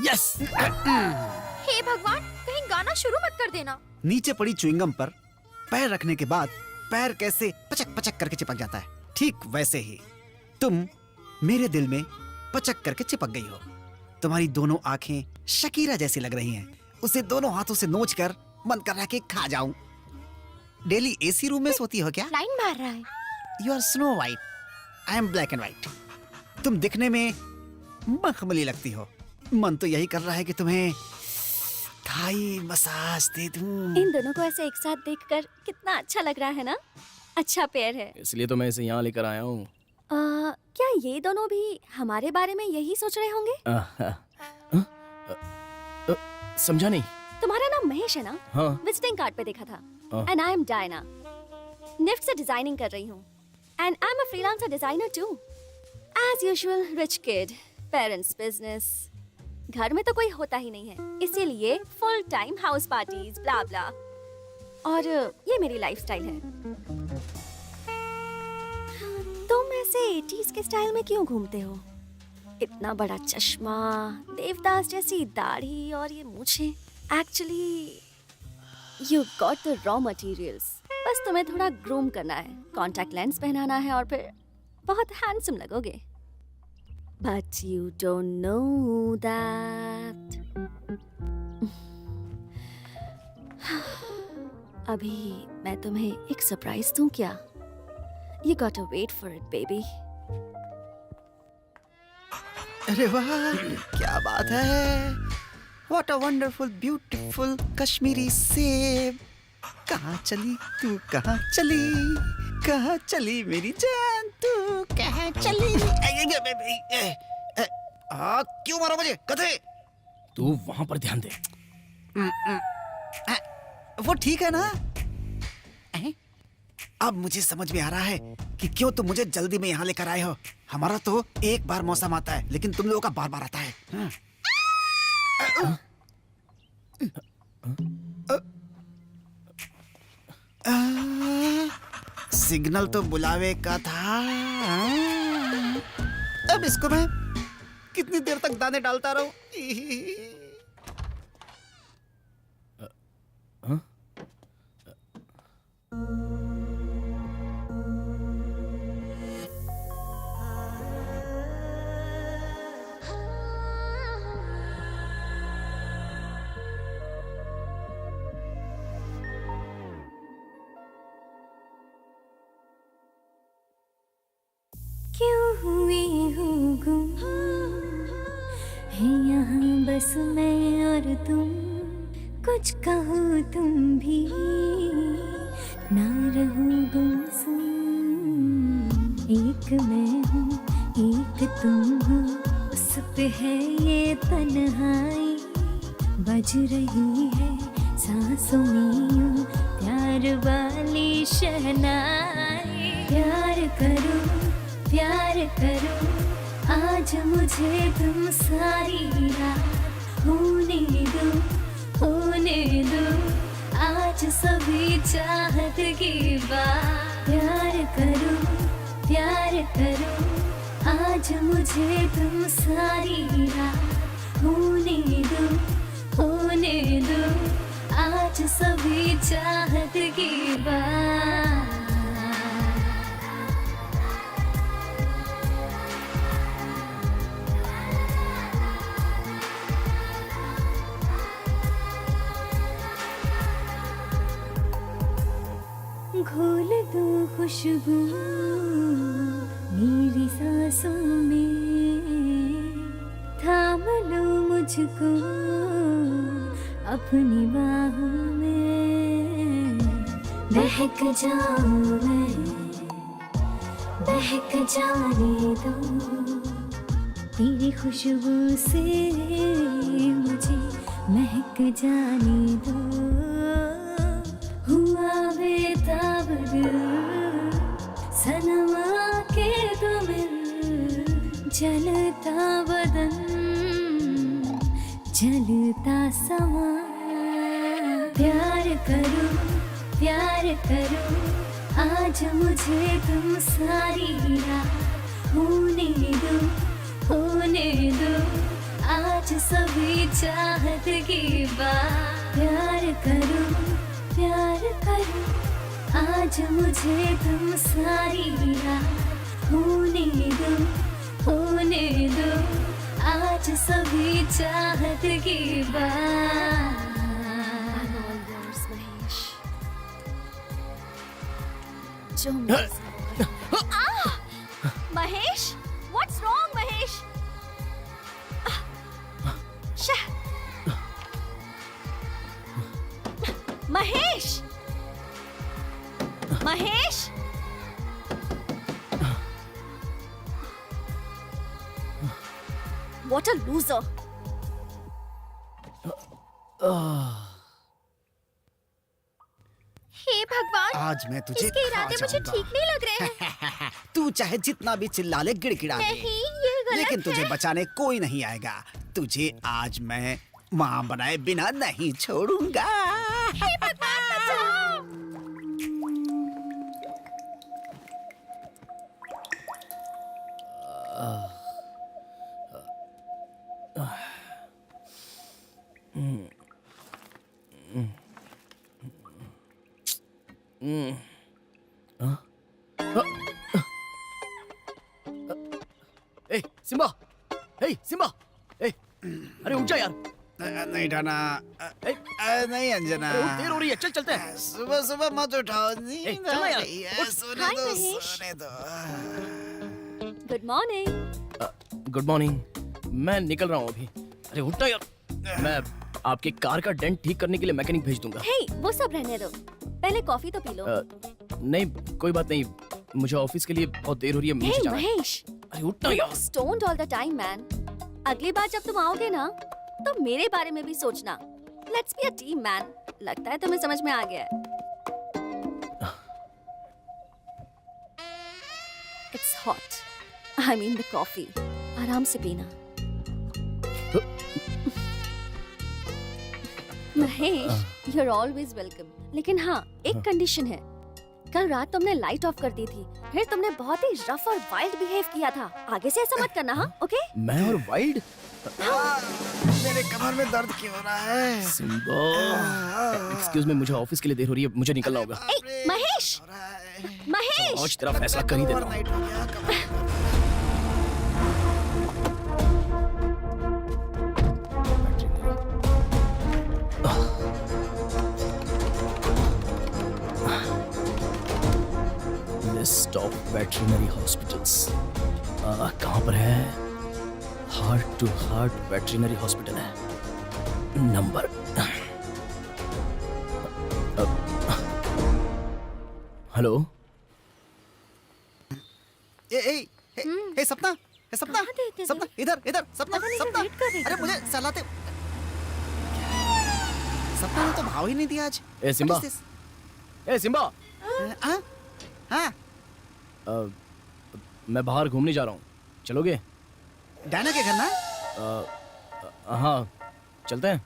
यस। हे भगवान, कहीं गाना शुरू मत कर देना। नीचे पड़ी च्युइंगम पर पैर रखने के बाद पैर कैसे पचक पचक करके चिपक जाता है, ठीक वैसे ही तुम मेरे दिल में पचक करके चिपक गई हो। तुम्हारी दोनों आंखें शकीरा जैसी लग रही हैं। उसे दोनों हाथों से नोच कर मन कर रहा है कि खा जाऊं। डेली एसी रूम में सोती हो क्या? लाइन मार रहा है। You are snow white, I am black and white. तुम दिखने में मखमली लगती हो। मन तो यही कर रहा है कि तुम्हें थाई मसाज दे दूं। इन दोनों को ऐसे एक साथ देखकर कितना अच्छा लग रहा है ना? अच्छा पेयर है। इसलिए तो मैं इसे यहाँ लेकर आया हूँ। क्या ये दोनों भी हमारे बारे में यही सोच रहे होंगे? समझा नहीं। तुम्हारा नाम महेश है ना? हाँ। विजिटिंग कार्ड पे देखा था। And I am Diana, NIFT से डिजाइनिंग कर रही हूँ। And I am a freelancer designer too. As usual rich kid, parents business. घर में तो कोई होता ही नहीं है, इसीलिए full time house parties blah blah. और ये मेरी लाइफस्टाइल है। तुम ऐसे 80s के स्टाइल में क्यों घूमते हो? इतना बड़ा चश्मा, देवदास जैसी दाढ़ी और ये मूछें। Actually you got the raw materials. बस तुम्हें थोड़ा ग्रूम करना है, कॉन्टैक्ट लेंस पहनाना है और फिर बहुत हैंडसम लगोगे। But you don't know that. अभी मैं तुम्हें एक सरप्राइज दूं क्या? You gotta wait for it, baby. अरे वाह, क्या बात है। What a wonderful, beautiful Kashmiri सेब। कहाँ चली तू, कहाँ चली, कहाँ चली मेरी जान तू, कहाँ चली? क्यों मारो मुझे कथे? तू वहां पर ध्यान दे। वो ठीक है ना? अब मुझे समझ में आ रहा है कि क्यों तुम मुझे जल्दी में यहाँ लेकर आए हो। हमारा तो एक बार मौसम आता है, लेकिन तुम लोगों का बार बार आता है। सिग्नल तो बुलावे का था। अब इसको मैं कितनी देर तक दाने डालता रहूं? क्यों हुई हूँ गुम है यहाँ बस मैं और तुम। कुछ कहो तुम भी ना रहो गुमसुम। एक मैं हूँ, एक तुम हो, उस पे है ये तन्हाई। बज रही है सांसों में यूं प्यार वाली शहनाई। प्यार करो, प्यार करो, आज मुझे तुम सारी रात होने दो, होने दो। आज सभी चाहत की बात। प्यार करो, प्यार करो, आज मुझे तुम सारी रात होने दो, होने दो। आज सभी चाहत की बात। घोल दो खुशबू मेरी सांसों में, थाम लो मुझको अपनी बाहों में। बहक जाऊं मैं, बहक जाने दो, तेरी खुशबू से मुझे महक जाने दो। हुआ बेताब दिल सनम आके तो मिल, जलता बदन जलता समा। प्यार करो प्यार करो, आज मुझे तुम सारी रात होने दो होने दो, आज सभी चाहत की बात। प्यार करो प्यार करो, आज मुझे तुम सारी रात होने दो, आज सभी चाहत की बात। जो Mahesh, what's wrong Mahesh? Mahesh, Mahesh, what a loser! हे भगवान, आज मैं तुझे इसके खा इरादे मुझे जाऊंगा। ठीक नहीं लग रहे हैं। तू चाहे जितना भी चिल्ला ले, गिड़गिड़ा ले, नहीं, ये गलत लेकिन तुझे है। बचाने कोई नहीं आएगा। तुझे आज मैं माँ बनाए बिना नहीं छोड़ूंगा। हे भगवान बचाओ! ए सिम्बा, ए सिम्बा, ए अरे उठ जा यार। नहीं डाना, नहीं अंजना, अरे देर हो रही है, चल चलते हैं। सुबह सुबह मत उठाओ, नींद चलना आ यार, रही है। उठ। सोने Hi, दो महेश। सोने दो। Good morning. गुड मॉर्निंग, मैं निकल रहा हूँ अभी। अरे उठना यार, मैं आपके कार का डेंट ठीक करने के लिए मैकेनिक भेज दूंगा। हे, वो सब रहने दो, पहले कॉफी तो पी लो। नहीं कोई बात नहीं, मुझे ऑफिस के लिए बहुत देर हो रही है, मुझे हे जाना है। महेश, अरे उठना यार। Stoned all the time man. अगली बार जब तुम आओगे ना, तो मेरे बारे में भी सोचना। Let's be a team man. लगता है तुम्हें समझ में आ गया है। It's hot, I mean the coffee. आराम से पीना। Mahesh, you are always welcome. लेकिन हाँ, एक कंडीशन है। कल रात तुमने लाइट ऑफ कर दी थी, फिर तुमने बहुत ही रफ और वाइल्ड बिहेव किया था। आगे से ऐसा मत करना, हाँ? ओके? मैं और वाइल्ड? मेरे कमर में दर्द क्यों हो रहा है? सिम्बा, एक्सक्यूज मी, मुझे ऑफिस के लिए देर हो रही है, मुझे निकलना होगा। ए, महेश, महेश, आज तेरा फैसला कर ही देता हूँ। नाइट हो गया, कमर लिस्ट ऑफ वेटरिनरी हॉस्पिटल्स कहाँ पर है? Heart to heart veterinary hospital है। Number hello. ए सपना, सपना, कहाँ थे इतने सपना, इधर इधर, सपना, पता नहीं, सपना। वेट कर रही अरे थी। मुझे सहलाते। सपना ने तो भाव ही नहीं दिया आज। ए सिम्बा, What is this? ए सिम्बा, हाँ हाँ, मैं बाहर घूमने जा रहा हूँ, चलोगे? डायना के घर ना? हाँ चलते हैं।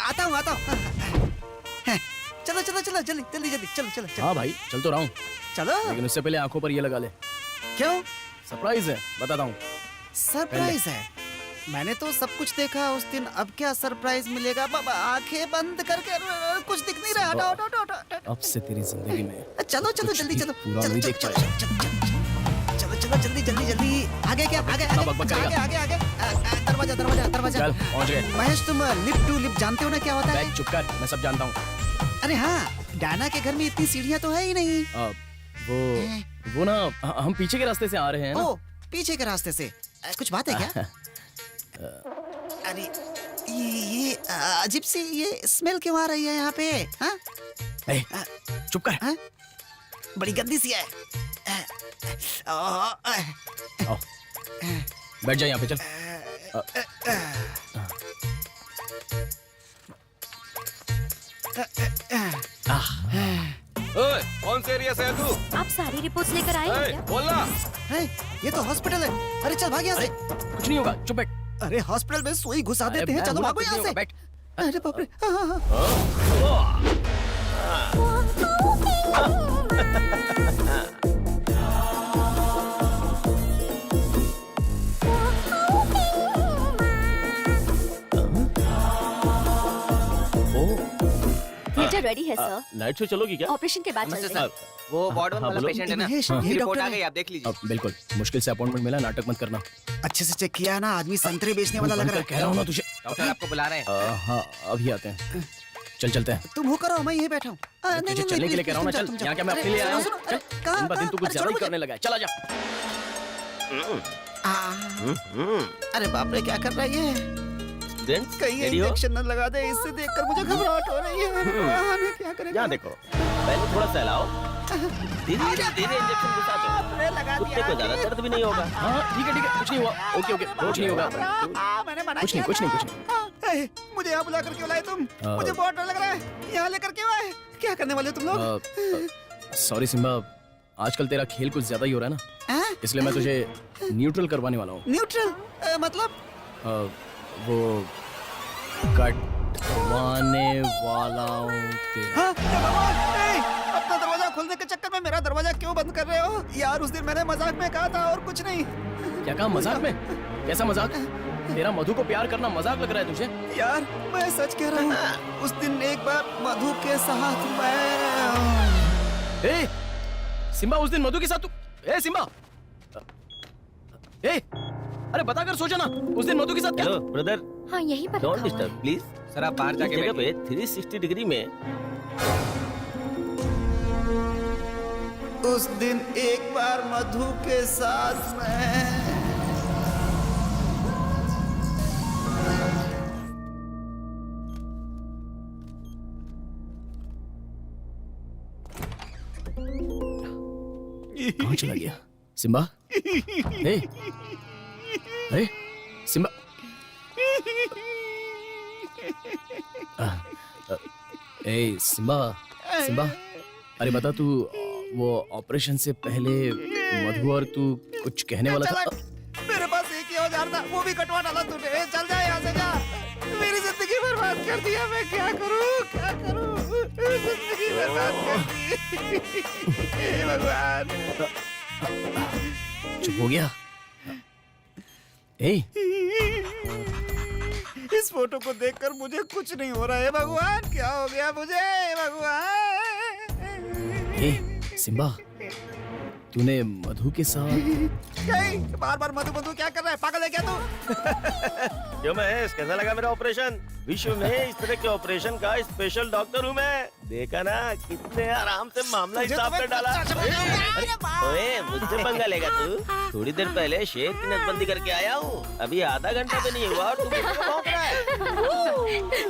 आता हूँ आता हूँ। चलो चलो चलो, जल्दी जल्दी जल्दी, चलो चलो चलो। हाँ भाई चल तो रहा हूँ, चलो। लेकिन उससे पहले आंखों पर ये लगा ले। क्यों? सरप्राइज है, बताता हूँ। सरप्राइज है? मैंने तो सब कुछ देखा उस दिन, अब क्या सरप्राइज मिलेगा? बाबा आंखें बंद करके कुछ दिख नहीं रहा। हटाओ, हटाओ, हटाओ, हटाओ। अब से तेरी जिंदगी में चलो चलो कुछ जल्दी भी चलो, पूरा चलो नहीं चलो देख चलो पाएगा। चलो चलो जल्दी जल्दी जल्दी। आगे क्या? आगे कितना आगे बकबक आगे करेगा? आगे आगे दरवाजा दरवाजा दरवाजा। चल पहुंच गए। महेश, तुम लिप टू लिप जानते हो ना क्या होता है? बैग चुप कर, मैं सब जानता हूँ। अरे हाँ, डायना के घर में इतनी सीढ़ियाँ तो है ही नहीं। वो ना हम पीछे के रास्ते से आ रहे हैं ना। ओ, पीछे के रास्ते से। कुछ बात है क्या? अरे ये अजीब सी ये स्मेल क्यों आ रही है यहाँ पे? हाँ? ए, चुप कर। हाँ? बड़ी गंदी सी है। आओ, बैठ जा यहाँ पे, चल। ओए, कौन से एरिया से है तू? आप सारी रिपोर्ट्स लेकर आए हैं ए, क्या? बोलना। है, ये तो हॉस्पिटल है। अरे चल भाग यहाँ से। कुछ नहीं होगा, चुप बैठ। अरे हॉस्पिटल में सुई घुसा देते हैं। चलो भागो यहाँ से। बैठ। अरे बाप रे। हाँ, हाँ, हाँ। थिएटर रेडी है सर। नाइट शो चलोगी क्या? ऑपरेशन के बाद चलते हैं। वो वार्ड वन हाँ, वाला बोलो। पेशेंट है ना, महेश, उसकी यही रिपोर्ट डॉक्टर आ है। गई, आप देख लीजिए। बिल्कुल, मुश्किल से अपॉइंटमेंट मिला, नाटक मत करना। अच्छे से चेक किया ना, आदमी संतरे बेचने वाला लग रहा कह रहा हूँ ना तुझे। डॉक्टर आपको बुला रहे हैं। हाँ, अभी आते हैं। चल चलते हैं। तुम हो करो, मैं यहीं बैठा हूँ। तुझे चलने के लिए कह रहा हूँ ना, चल। यहाँ क्या मैं अपने लिए आया हूँ? चल, दिन ब दिन तू कुछ ज्यादा ही करने लगा है। चला जा। अरे बाप रे, क्या कर रहा है ये? स्टूडेंट्स कहीं रेडी हो? इंजेक्शन न लगा दे, इससे देखकर मुझे घबराहट हो रही है। अरे क्या करेगा? यहाँ देखो, पहले थोड़ा सहलाओ, धीरे धीरे इंजेक्शन घुसा दो। लगा कुत्ते को ज्यादा दर्द भी नहीं होगा। हाँ, ठीक है, कुछ नहीं हुआ। ओके, कुछ नहीं होगा। मैंने मना कुछ किया नहीं, कुछ ना। नहीं, कुछ नहीं। मुझे यहाँ बुला कर क्यों लाए तुम? मुझे बहुत डर लग रहा है। यहाँ लेकर क्यों आए? क्या करने वाले हो तुम लोग? सॉरी सिम्बा, आजकल तेरा खेल कुछ ज्यादा ही हो रहा है ना, हाँ? इसलिए मैं तुझे न्यूट्रल करवाने वाला हूँ। न्यूट्रल? मतलब? वो कटवाने वाला हूँ तेरा। हाँ? हे भगवान! ए, अपना दरवाजा खोलने के चक्कर में मेरा दरवाजा क्यों बंद कर रहे हो? यार उस दिन मैंने मजाक में कहा था और कुछ नहीं। क्या कहा? मजाक में? कैसा मजाक? तेरा मधु को प्यार करना मजाक लग रहा है तुझे? यार मैं सच कह रहा हूँ, उस दिन एक बार मधु के साथ मैं। ए, सिम्बा, उस दिन मधु के साथ तू? ए सिम्बा, ए, अरे बता कर सोचा ना, उस दिन मधु के साथ क्या? हेलो ब्रदर, हाँ यहीं पर डोंट रखा हुआ है। Disturb please. सर आप बाहर जाके जगह बैठिए। पे 360 डिग्री में उस दिन एक बार मधु के साथ मैं। कहाँ चला गया सिम्बा? ए, अरे सिम्बा, ए सिम्बा, सिम्बा, अरे बता तू, वो ऑपरेशन से पहले मधु और तू कुछ कहने वाला था? मेरे पास एक ही औजार था, वो भी कटवा डाला तूने। चल जा यहाँ से, जा। मेरी जिंदगी बर्बाद कर दिया। मैं क्या करूँ, क्या करूँ? जिंदगी बर्बाद कर दी। हे भगवान। चुप हो गया? ए, इस फोटो को देखकर मुझे कुछ नहीं हो रहा है। भगवान क्या हो गया मुझे? भगवान। ए सिम्बा, तूने मधु के साथ? बार बार मधु मधु क्या कर रहा है? पागल है क्या तू? क्यों महेश, कैसा लगा मेरा ऑपरेशन? विश्व में इस तरह के ऑपरेशन का स्पेशल डॉक्टर हूँ मैं। देखा ना कितने आराम से मामला हिसाब कर डाला। ओए, मुझसे पंगा लेगा तू? थोड़ी देर पहले शेर की नसबंदी करके आया हूँ, अभी आधा घंटा भी नहीं हुआ और तू मुझे भौंक रहा है।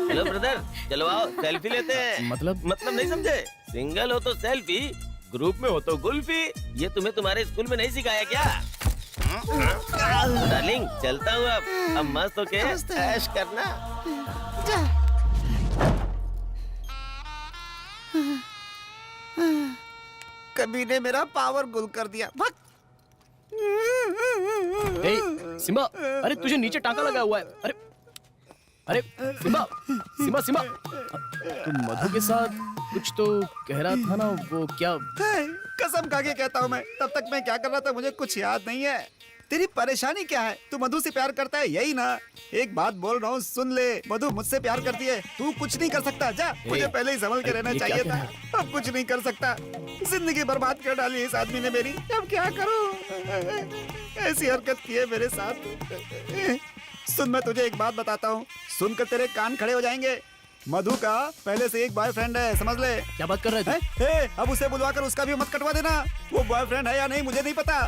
हेलो ब्रदर, चलो आओ सेल्फी लेते हैं। मतलब नहीं समझे? सिंगल हो तो सेल्फी, ग्रुप में हो तो गुल्फी। ये तुम्हें तुम्हारे स्कूल में नहीं सिखाया क्या? डार्लिंग चलता हूँ अब मस्त होके ऐश करना। कभी ने मेरा पावर गुल कर दिया। भाग। ए सिम्बा, अरे तुझे नीचे टांका लगा हुआ है। अरे अरे सिम्बा, सिम्बा, सिम्बा, तुम मधु के साथ कुछ तो कह रहा था ना, वो क्या? कसम खा के कहता हूँ मैं, तब तक मैं क्या कर रहा था मुझे कुछ याद नहीं है। तेरी परेशानी क्या है? तू मधु से प्यार करता है यही ना? एक बात बोल रहा हूँ, सुन ले। मधु मुझसे प्यार करती है, तू कुछ नहीं कर सकता। जा, मुझे पहले ही संभल के रहना चाहिए था। अब कुछ नहीं कर सकता। जिंदगी बर्बाद कर डाली इस आदमी ने मेरी। अब क्या करूँ? ऐसी हरकत की है मेरे साथ। सुन, मैं तुझे एक बात बताता हूँ, सुनकर तेरे कान खड़े हो जाएंगे। मधु का पहले से एक बॉयफ्रेंड है, समझ ले। क्या बात कर रहे थे? अब उसे बुलवाकर उसका भी मत कटवा देना। वो बॉयफ्रेंड है या नहीं मुझे नहीं पता।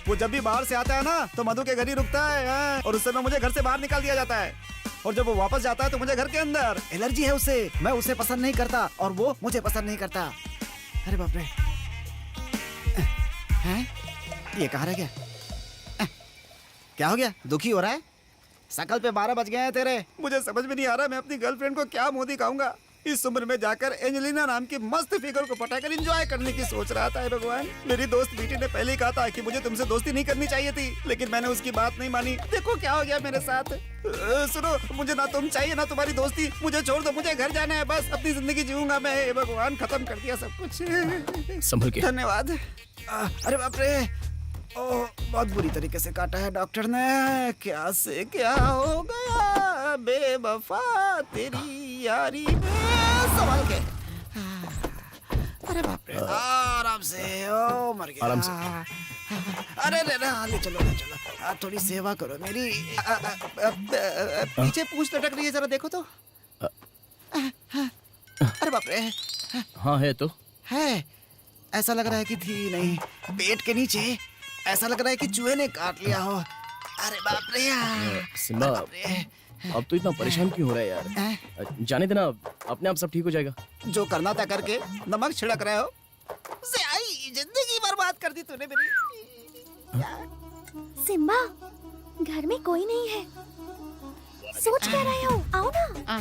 वो जब भी बाहर से आता है ना तो मधु के घर ही रुकता है, और उस समय मुझे घर से बाहर निकाल दिया जाता है, और जब वो वापस जाता है तो मुझे घर के अंदर। एलर्जी है उसे, मैं उसे पसंद नहीं करता और वो मुझे पसंद नहीं करता। अरे बाप रे, हैं? ये कहाँ रह गया? क्या हो गया? दुखी हो रहा है? शकल पे 12 बज गए हैं तेरे। मुझे समझ में नहीं आ रहा मैं अपनी गर्लफ्रेंड को क्या मुंह दिखाऊंगा। इस उम्र में जाकर एंजेलिना नाम की मस्त फिगर को पटाकर एंजॉय करने की सोच रहा था। भगवान, मेरी दोस्त बीटी ने पहले ही कहा था कि मुझे तुमसे दोस्ती नहीं करनी चाहिए थी, लेकिन मैंने उसकी बात नहीं मानी। देखो क्या हो गया मेरे साथ। सुनो, मुझे ना तुम चाहिए ना तुम्हारी दोस्ती। मुझे छोड़ दो, मुझे घर जाना है, बस अपनी जिंदगी जीऊंगा मैं। हे भगवान, खत्म कर दिया सब कुछ। संभल के। धन्यवाद। अरे बाप रे, ओह, बहुत बुरी तरीके से काटा है डॉक्टर ने। क्या से क्या हो गया बेवफा तेरी यारी में। संभाल के। अरे बाप रे, आराम से। ओ, मर गया। आराम से। अरे रे, ले चलो ले चलो। थोड़ी सेवा करो मेरी। पीछे पूंछ लटक रही है, जरा देखो तो। अरे बाप रे। हाँ है तो है, ऐसा लग रहा है कि थी नहीं। पेट के नीचे ऐसा लग रहा है कि चूहे ने काट लिया हो। अरे बाप रे यार। सिम्बा, अब तो इतना परेशान क्यों हो रहा है यार? जाने देना, अपने आप सब ठीक हो जाएगा। जो करना था करके नमक छिड़क रहे हो। से आई जिंदगी बर्बाद कर दी तूने मेरी। सिम्बा, घर में कोई नहीं है। सोच क्या रहे हो? आओ ना।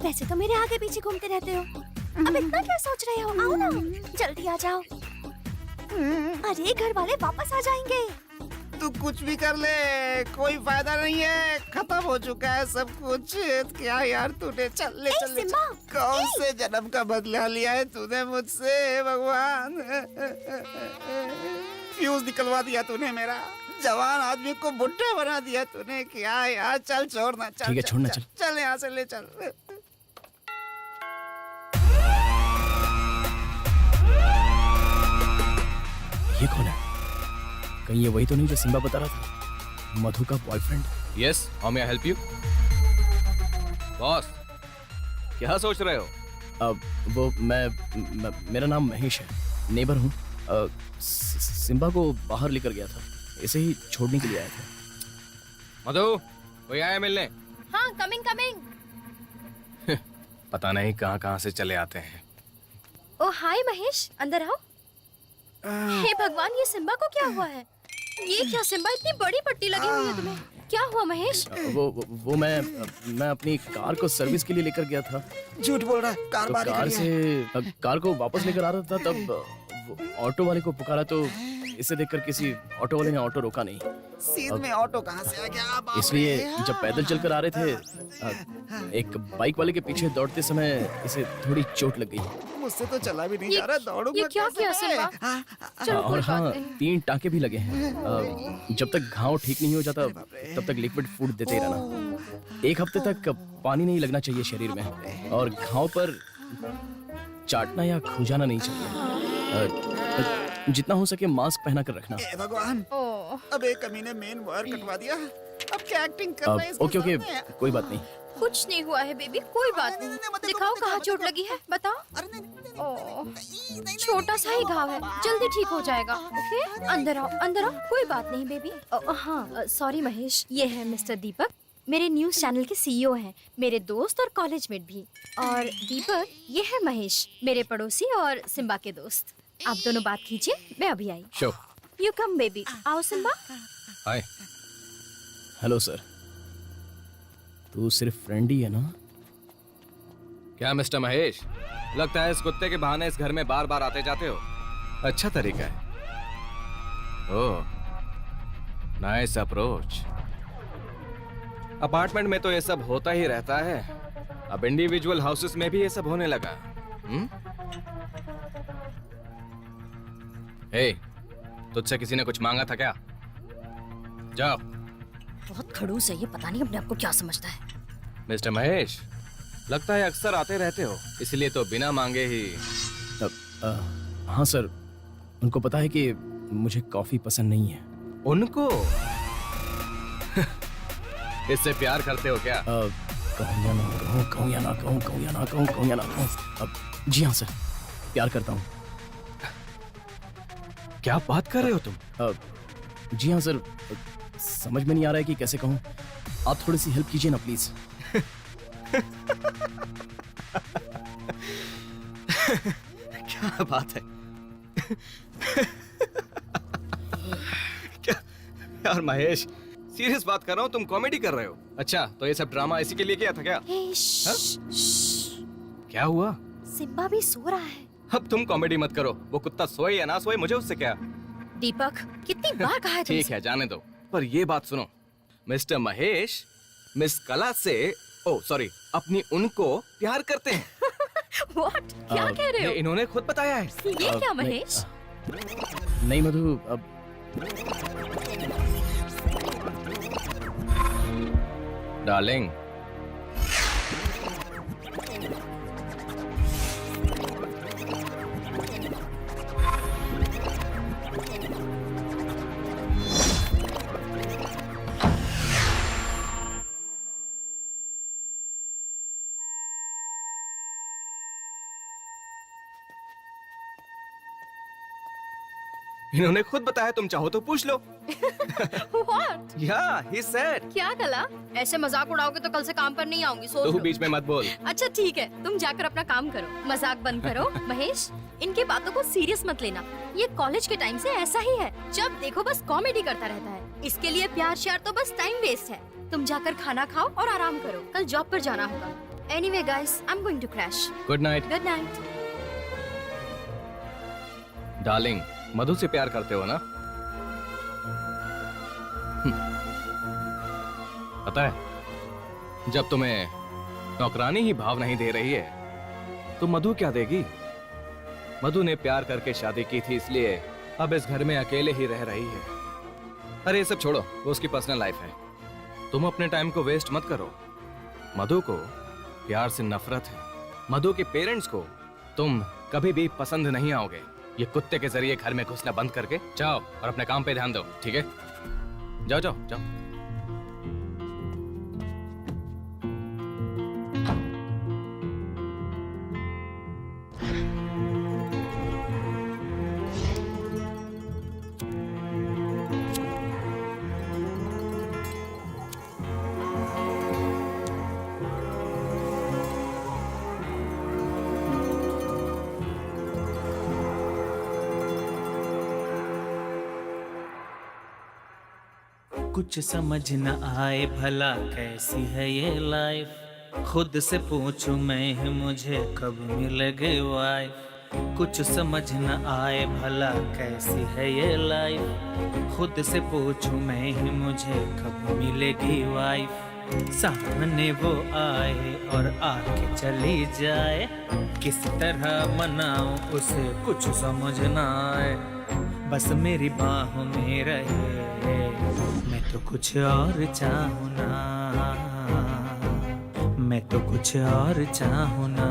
वैसे तो मेरे आगे पीछे घूमते रहते हो, अब इतना क्या सोच रहे हो? आओ ना, जल्दी आ जाओ। अरे घर वाले वापस आ जाएंगे। तू कुछ भी कर ले, कोई फायदा नहीं है। खत्म हो चुका है सब कुछ। क्या यार तूने, चल ले चल ले। कौन से जन्म का बदला लिया है तूने मुझसे भगवान। फ्यूज निकलवा दिया तूने मेरा। जवान आदमी को बुढ़ा बना दिया तूने। क्या यार, चल छोड़ना। चल ठीक है, छोड़ना। चल चल यहाँ से ले चल। ये कौन है? कहीं ये वही तो नहीं जो सिम्बा बता रहा था, मधु का boyfriend? Yes, how may I help you? Boss, क्या सोच रहे हो? वो मेरा नाम महेश है, नेबर हूँ। सिम्बा को बाहर लेकर गया था, इसे ही छोड़ने के लिए आया था। मधु, कोई आया मिलने? हाँ, कमिंग कमिंग। पता नहीं कहाँ से चले आते हैं। ओ हाय महेश, अंदर आओ। हे भगवान, ये सिम्बा को क्या हुआ है? ये क्या सिम्बा, इतनी बड़ी पट्टी लगी हुई है तुम्हें? क्या हुआ महेश? वो मैं अपनी कार को सर्विस के लिए लेकर गया था। झूठ बोल रहा है। तो कार को वापस लेकर आ रहा था, तब ऑटो वाले को पुकारा तो इसे देखकर किसी ऑटो वाले ने ऑटो रोका नहीं। सीध में ऑटो कहाँ से आ गया? इसलिए जब पैदल चलकर आ रहे थे, एक बाइक वाले के पीछे दौड़ते समय इसे थोड़ी चोट लग गई। मुझसे तो चला भी नहीं जा रहा। दौड़ूंगा ये क्या किया सिम्बा? चलो, और हाँ, 3 टांके भी लगे हैं। जब तक घाव ठीक नहीं हो जाता तब तक लिक्विड फूड देते ही रहना। 1 हफ्ते तक पानी नहीं लगना चाहिए शरीर में, और घाव पर चाटना या खुजाना नहीं चाहिए। जितना हो सके मास्क पहना कर रखना। भगवान, अब एक कमीने मेन वायर कटवा दिया। अब क्या एक्टिंग कर रहे हैं इसके ओके, सामने? कोई बात नहीं। कुछ नहीं हुआ है बेबी, कोई बात नहीं। दिखाओ कहाँ चोट लगी है, बताओ। छोटा सा ही घाव है, जल्दी ठीक हो जाएगा। ओके, अंदर आओ, अंदर आओ। कोई बात नहीं बेबी। हाँ, सॉरी महेश, ये है मिस्टर दीपक, मेरे न्यूज चैनल के सीईओ हैं, मेरे दोस्त और कॉलेजमेट भी। और दीपक, ये है महेश, मेरे पड़ोसी और सिम्बा के दोस्त। आप दोनों बात कीजिए, मैं अभी आई। Sure. यू कम बेबी, आओ सिम्बा। हाय। हेलो सर, तू सिर्फ फ्रेंड ही है ना? क्या मिस्टर महेश, लगता है इस कुत्ते के बहाने इस घर में बार बार आते जाते हो। अच्छा तरीका है। ओह, नाइस अप्रोच। अपार्टमेंट में तो ये सब होता ही रहता है, अब इंडिविजुअल हाउसेस में भी ये सब होने लगा। हे, तुझसे किसी ने कुछ मांगा था क्या? जाओ। बहुत खड़ूस है ये, पता नहीं अपने आप को क्या समझता है। मिस्टर महेश, लगता है अक्सर आते रहते हो, इसलिए तो बिना मांगे ही। हाँ सर, उनको पता है कि मुझे कॉफी पसंद नहीं है। उनको? इससे प्यार करते हो क्या? कहूँ या ना कहूँ, कहूँ या ना कहूँ, कहूँ या ना कहूँ, कहूँ या ना कहूँ। जी हाँ सर, प्यार करता हूँ। क्या बात कर रहे हो तुम? जी हाँ सर, समझ में नहीं आ रहा है कि कैसे कहूँ। आप थोड़ी सी हेल्प कीजिए ना प्लीज। क्या बात है? क्या यार महेश, सीरियस बात कर रहा हूँ, तुम कॉमेडी कर रहे हो? अच्छा, तो ये सब ड्रामा इसी के लिए किया था क्या? क्या हुआ? सिम्बा भी सो रहा है। अब तुम कॉमेडी मत करो, वो कुत्ता सोए या ना सोए मुझे उससे क्या। दीपक, कितनी बार कहा है ठीक है, जाने दो, पर ये बात सुनो। मिस्टर महेश मिस कला से, ओ सॉरी, अपनी उनको प्यार करते हैं। What? क्या कह रहे हो? इन्होंने खुद बताया है। ये क्या महेश? नहीं मधु, अब डार्लिंग, इन्होंने खुद बताया, तुम चाहो तो पूछ लो। What? या ही सेड। क्या कला? ऐसे मजाक उड़ाओगे तो कल से काम पर नहीं आऊंगी, सोच तू लो। बीच में मत बोल। अच्छा ठीक है, तुम जाकर अपना काम करो, मजाक बंद करो। महेश, इनकी बातों को सीरियस मत लेना, ये कॉलेज के टाइम से ऐसा ही है, जब देखो बस कॉमेडी करता रहता है। इसके लिए प्यार श्यार तो बस टाइम वेस्ट है। तुम जाकर खाना खाओ और आराम करो, कल जॉब पर जाना होगा। Anyway guys, I am going to crash. Good night. Good night. Darling, Madhu से प्यार करते हो ना? पता है, जब तुम्हें नौकरानी ही भाव नहीं दे रही है तो मधु क्या देगी? मधु ने प्यार करके शादी की थी, इसलिए अब इस घर में अकेले ही रह रही है। अरे ये सब छोड़ो, वो उसकी पर्सनल लाइफ है। तुम अपने टाइम को वेस्ट मत करो। मधु को प्यार से नफरत है। मधु के पेरेंट्स को तुम कभी भी पसंद नहीं आओगे। ये कुत्ते के जरिए घर में घुसना बंद करके जाओ और अपने काम पे ध्यान दो, ठीक है? जाओ जाओ जाओ। कुछ समझ न आए भला कैसी है ये लाइफ, खुद से पूछूं मैं मुझे कब मिलेगी वाइफ। कुछ समझ न आए भला कैसी है ये लाइफ, खुद से पूछूं मैं मुझे कब मिलेगी वाइफ। सामने वो आए और आके चली जाए, किस तरह मनाऊं उसे कुछ समझ न आए। बस मेरी बाहों में रहे, मैं तो कुछ और चाहूं ना, मैं तो कुछ और चाहूं ना।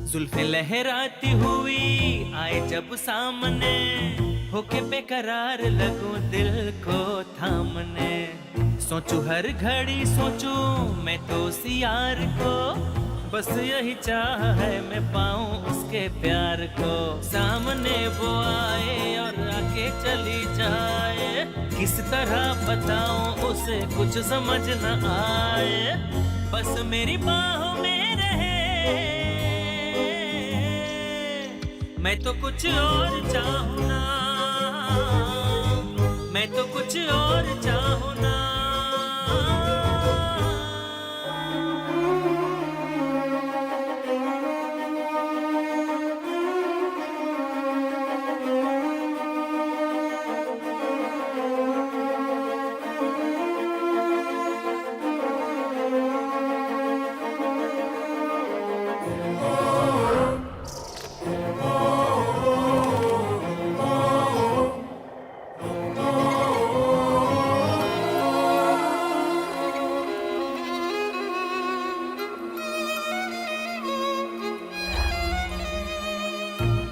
जुल्फे लहराती हुई आए जब सामने, होके बेकरार लगूं दिल को थामने। सोचूं हर घड़ी सोचूं मैं तो उस यार को, बस यही चाह है मैं पाऊं उसके प्यार को। सामने वो आए और आके चली जाए, किस तरह बताऊं उसे कुछ समझ न आए, बस मेरी बाहों में रहे। मैं तो कुछ और चाहूं ना, मैं तो कुछ और चाहूं ना।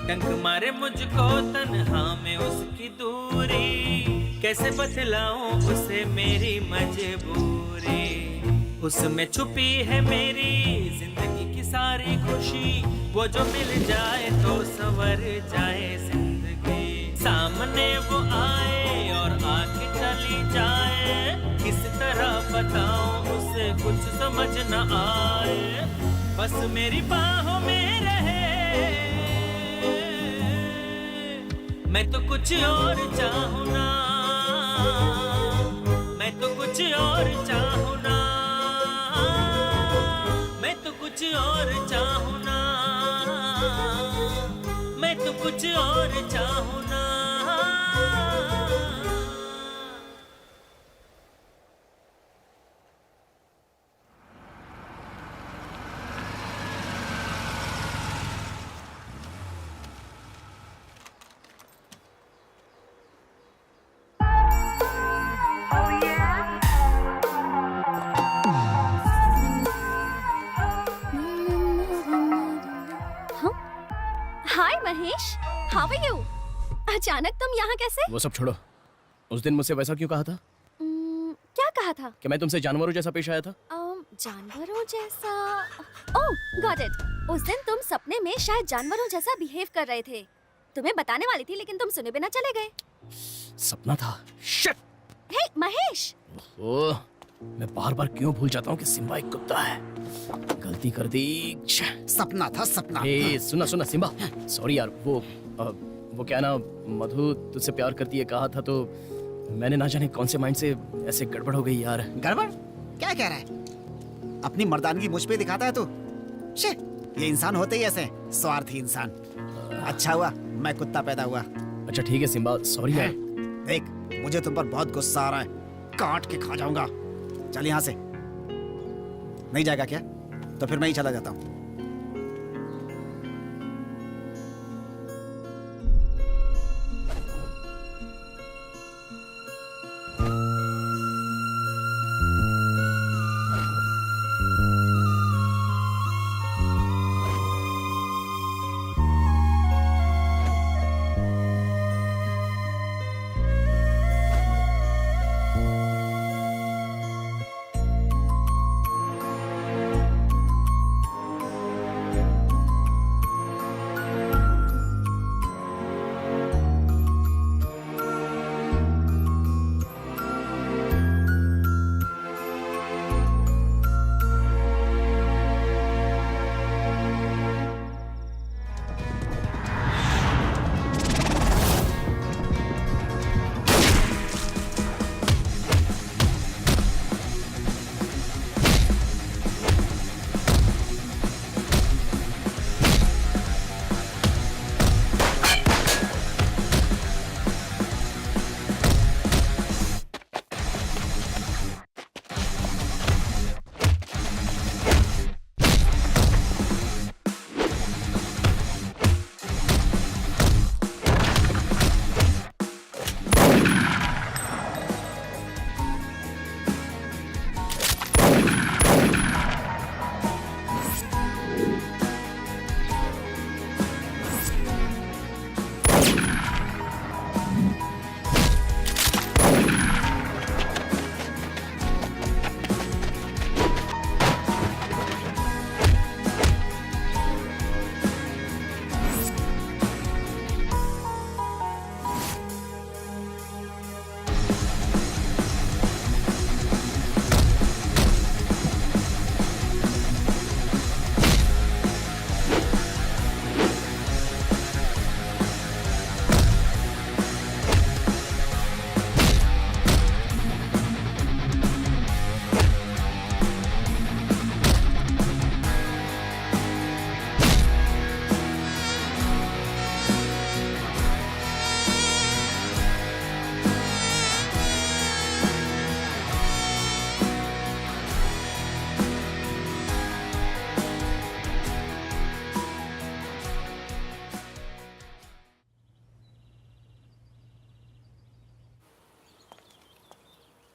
डंक मारे मुझको तन्हा में उसकी दूरी, कैसे बतलाऊं उसे मेरी मजबूरी। उसमें छुपी है मेरी जिंदगी की सारी खुशी, वो जो मिल जाए तो संवर जाए जिंदगी। सामने वो आए और आके चली जाए, किस तरह बताऊं उसे कुछ समझ न आए, बस मेरी बाहों में रहे। मैं तो कुछ और चाहूं ना, मैं तो कुछ और चाहूं ना, मैं तो कुछ और चाहूं ना, मैं तो कुछ और चाहूं ना। हाय महेश, हाउ आर यू? अचानक तुम यहाँ कैसे? वो सब छोड़ो, उस दिन मुझसे वैसा क्यों कहा था? क्या कहा था? कि मैं तुमसे जानवरों जैसा पेश आया था? जानवरों जैसा? ओह, गॉट इट। उस दिन तुम सपने में शायद जानवरों जैसा बिहेव कर रहे थे। तुम्हें बताने वाली थी लेकिन तुम सुने बिना चले गए। सपना था। शिट! हे महेश! ओह, मैं बार बार क्यों भूल जाता हूँ कि सिम्बा एक कुत्ता है। गलती कर दी। सपना था, सपना। ए, सुना सुना सिम्बा, सॉरी यार, वो क्या ना, मधु तुझसे प्यार करती है कहा था तो मैंने ना जाने कौन से माइंड से ऐसे गड़बड़ हो गई यार। गड़बड़? क्या कह रहा है? अपनी मर्दानगी मुझ पे दिखाता है तू? शे, ये इंसान होते ही ऐसे, स्वार्थी इंसान। अच्छा हुआ मैं कुत्ता पैदा हुआ। अच्छा ठीक है सिम्बा, सॉरी यार। देख, मुझे तुम पर बहुत गुस्सा आ रहा है, काट के खा जाऊंगा। चल यहाँ से। नहीं जाएगा क्या? तो फिर मैं ही चला जाता हूँ।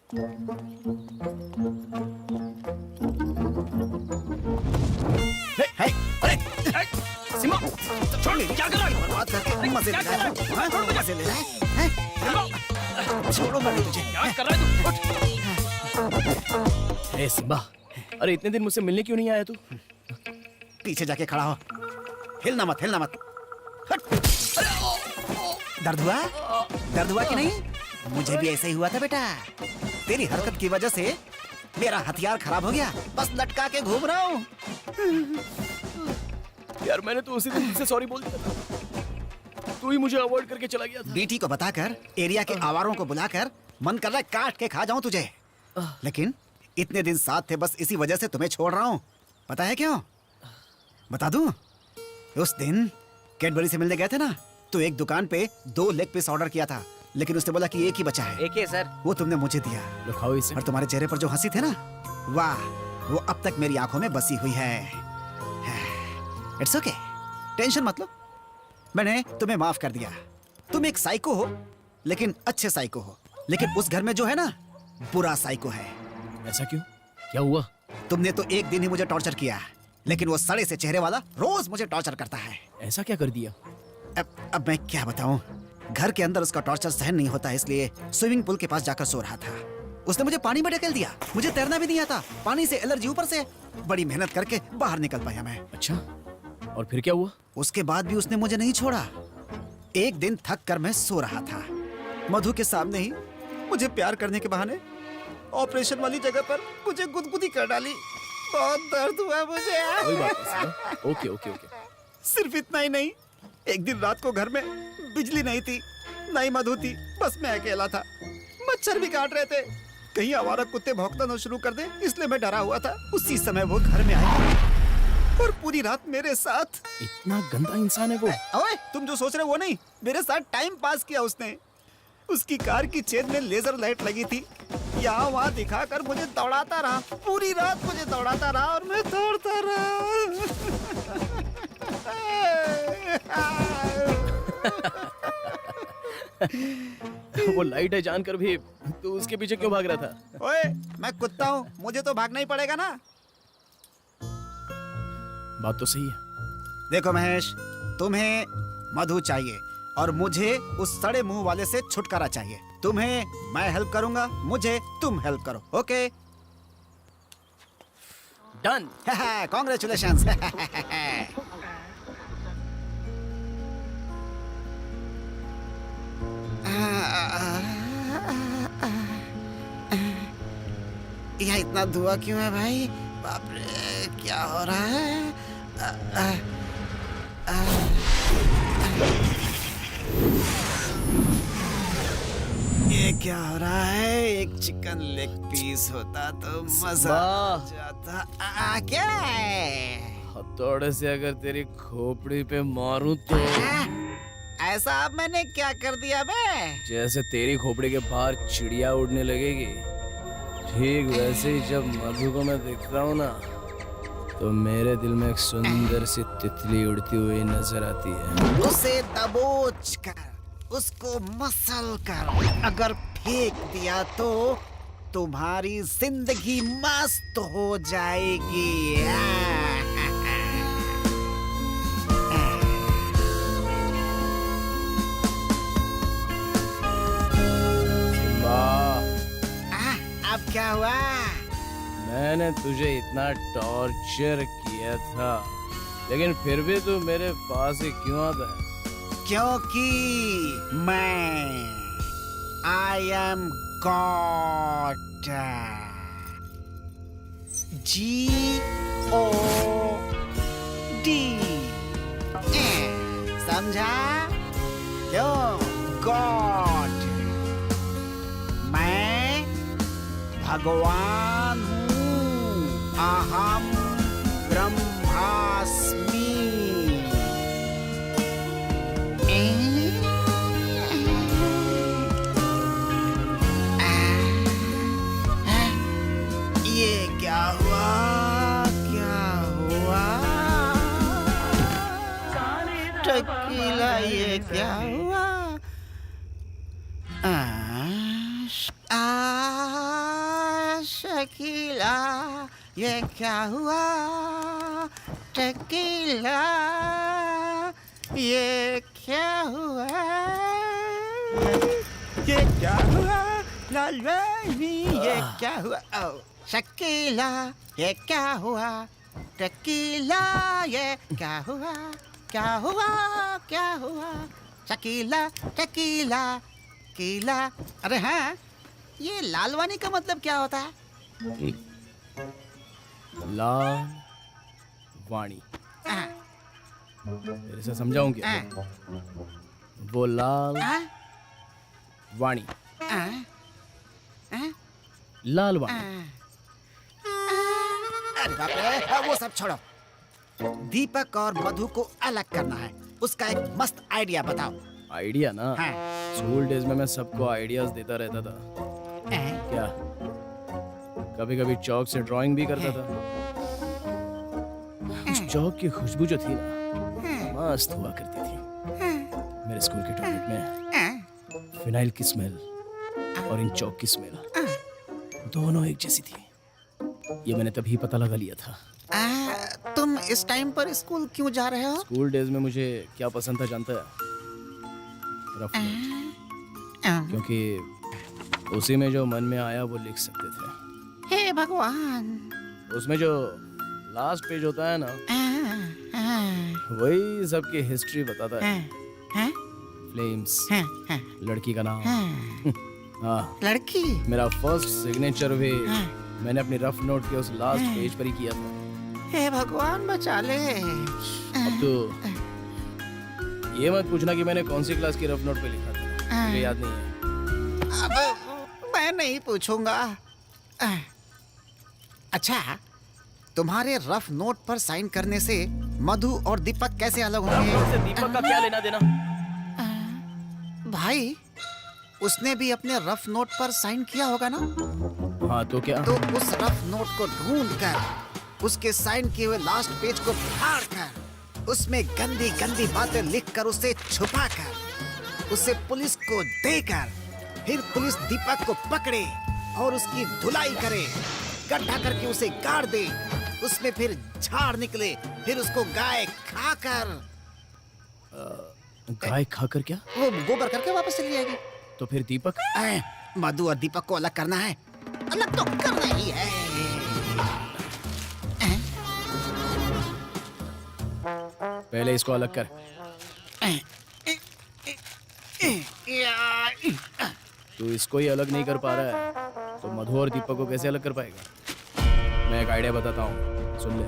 सिम्बा छोड़ क्या कर रहा है? बात करके मजे ले रहा है। मजे ले रहा है। छोड़ो मैं तुझे। क्या कर रहा है तू? ए सिम्बा, अरे इतने दिन मुझसे मिलने क्यों नहीं आया तू? पीछे जाके खड़ा हो। हिलना मत, हिलना मत। हट। दर्द हुआ? दर्द हुआ कि नहीं? मुझे भी ऐसा ही हुआ था बेटा। तेरी हरकत की वजह से मेरा हथियार खराब हो गया। बस लटका के घूम रहा हूँ। यार मैंने तो उसी दिन तुझसे सॉरी बोल दिया था। तू ही मुझे अवॉइड करके चला गया था। बीटी को बताकर एरिया के आवारों को बुलाकर मन कर रहा है काट के खा जाऊं तुझे। लेकिन इतने दिन साथ थे, बस इसी वजह से तुम्हें छोड़ रहा हूँ। पता है क्यों? बता दूं? उस दिन कैडबरी से मिलने गए थे ना, तो एक दुकान पे 2 लेग पीस ऑर्डर किया था, लेकिन उसने बोला कि एक ही बचा है। एक ही है सर। वो तुमने मुझे दिया। लो खाओ इसे। और तुम्हारे चेहरे पर जो हंसी थे ना, वाह, वो अब तक मेरी आंखों में बसी हुई है। इट्स ओके, टेंशन मत लो। मैंने तुम्हें माफ कर दिया। तुम एक साइको हो, लेकिन अच्छे साइको हो। लेकिन उस घर में जो है ना, बुरा साइको है। ऐसा क्यों? क्या हुआ? तुमने तो एक दिन ही मुझे टॉर्चर किया, लेकिन वो सड़े से चेहरे वाला रोज मुझे टॉर्चर करता है। ऐसा क्या कर दिया? अब मैं क्या बताऊं? घर के अंदर उसका टॉर्चर सहन नहीं होता, इसलिए स्विमिंग पूल के पास जाकर सो रहा था। उसने मुझे पानी में ढकेल दिया। मुझे तैरना भी नहीं आता, पानी से एलर्जी ऊपर से। बड़ी मेहनत करके बाहर निकल पाया मैं। अच्छा, और फिर क्या हुआ? उसके बाद भी उसने मुझे नहीं छोड़ा। एक दिन थक कर मैं सो रहा था, मधु के सामने ही मुझे प्यार करने के बहाने ऑपरेशन वाली जगह पर मुझे गुदगुदी कर डाली। बहुत दर्द हुआ मुझे। कोई बात नहीं। Okay okay okay. सिर्फ इतना ही नहीं, एक दिन रात को घर में बिजली नहीं थी, ना ही मधु थी, बस मैं अकेला था। मच्छर भी काट रहे थे, कहीं आवारा कुत्ते भौंकना न शुरू कर दे, इसलिए मैं डरा हुआ था। उसी समय वो घर में आई और पूरी रात मेरे साथ। इतना गंदा इंसान है वो? ओए, तुम जो सोच रहे हो वो नहीं, मेरे साथ टाइम पास किया उसने। उसकी कार की चेन में लेजर लाइट लगी थी, यहाँ वहाँ दिखाकर मुझे दौड़ाता रहा। पूरी रात मुझे दौड़ाता रहा और मैं दौड़ता रहा। वो लाइट है जानकर भी तू उसके पीछे क्यों भाग रहा था? ओए, मैं कुत्ता हूँ, मुझे तो भागना ही पड़ेगा ना। बात तो सही है। देखो महेश, तुम्हें मधु चाहिए और मुझे उस सड़े मुंह वाले से छुटकारा चाहिए। तुम्हें मैं हेल्प करूंगा, मुझे तुम हेल्प करो। Okay done. कॉन्ग्रेचुलेशंस। यह इतना धुआं क्यों है भाई? बाप रे, क्या हो रहा है? ये क्या हो रहा है? एक चिकन लेग पीस होता तो मजा आ जाता। क्या है? हथौड़े से अगर तेरी खोपड़ी पे मारूं तो ऐसा अब मैंने क्या कर दिया बे? जैसे तेरी खोपड़ी के बाहर चिड़िया उड़ने लगेगी, ठीक वैसे ही जब मधु को मैं देखता हूँ ना, तो मेरे दिल में एक सुंदर सी तितली उड़ती हुई नजर आती है। उसे दबोच कर, उसको मसल कर अगर फेंक दिया तो तुम्हारी जिंदगी मस्त हो जाएगी। अब क्या हुआ? मैंने तुझे इतना टॉर्चर किया था, लेकिन फिर भी तू मेरे पास ही क्यों आता है? क्योंकि मैं आई एम गॉड। GOD। समझा? क्यों गॉड? मैं भगवान हूँ। अहम ब्रह्मास्मि। ये क्या हुआ? क्या हुआ? टकीला, ये क्या हुआ? टकीला ये क्या हुआ, टकीला ये क्या हुआ, ये क्या हुआ, लालवानी ये क्या हुआ, ओ शकीला ये क्या हुआ, टकीला ये क्या हुआ, क्या हुआ, क्या हुआ, शकीला टकीला कीला। अरे हाँ, ये लालवानी का मतलब क्या होता है? लाल वाणी। तेरे से समझाऊं क्या? वो लाल वाणी, लाल वाणी। अरे बाप रे, वो सब छोड़ो। दीपक और मधु को अलग करना है, उसका एक मस्त आइडिया बताओ। आइडिया ना? हाँ। स्कूल डेज में मैं सबको आइडियाज देता रहता था। क्या कभी कभी चौक से ड्राइंग भी करता था। उस चौक की खुशबू जो थी ना, मस्त हुआ करती थी। मेरे स्कूल के टॉयलेट में फिनाइल की स्मेल और इन चौक की स्मेल दोनों एक जैसी थी। ये मैंने तभी पता लगा लिया था। तुम इस टाइम पर स्कूल क्यों जा रहे हो? स्कूल डेज में मुझे क्या पसंद था जानता है? Rough note. क्योंकि उसी में जो मन में आया वो लिख सकते थे। हे भगवान। उसमें जो लास्ट पेज होता है ना, वही सबकी हिस्ट्री बताता है। फ्लेम्स, लड़की का नाम। हाँ, लड़की? मेरा फर्स्ट सिग्नेचर भी मैंने अपनी रफ नोट के उस लास्ट पेज पर ही किया था। हे भगवान बचा ले। अब तो ये मत पूछना कि मैंने कौन सी क्लास की रफ नोट पे लिखा था, मुझे याद नहीं है। अब मैं नहीं पूछूंगा। अच्छा, तुम्हारे रफ नोट पर साइन करने से मधु और दीपक कैसे अलग होंगे? दीपक का क्या लेना देना? भाई, उसने भी अपने रफ नोट पर साइन किया होगा ना? हाँ तो क्या? तो उस रफ नोट को ढूंढकर उसके साइन किए हुए लास्ट पेज को फाड़ कर उसमें गंदी गंदी बातें लिखकर उसे छुपाकर उसे पुलिस को देकर फिर पुलिस दीपक को पकड़े और उसकी धुलाई करे, गड्ढा करके उसे गाड़ दे, उसमें फिर झाड़ निकले, फिर उसको गाय खाकर गाय खाकर क्या? वो गोबर करके वापस चली जाएगी। तो फिर दीपक? मधु और दीपक को अलग करना है। अलग तो करना ही है। पहले इसको अलग कर। तू इसको ही अलग नहीं कर पा रहा है तो मधु और दीपक को कैसे अलग कर पाएगा? मैं एक आइडिया बताता हूँ, सुन ले।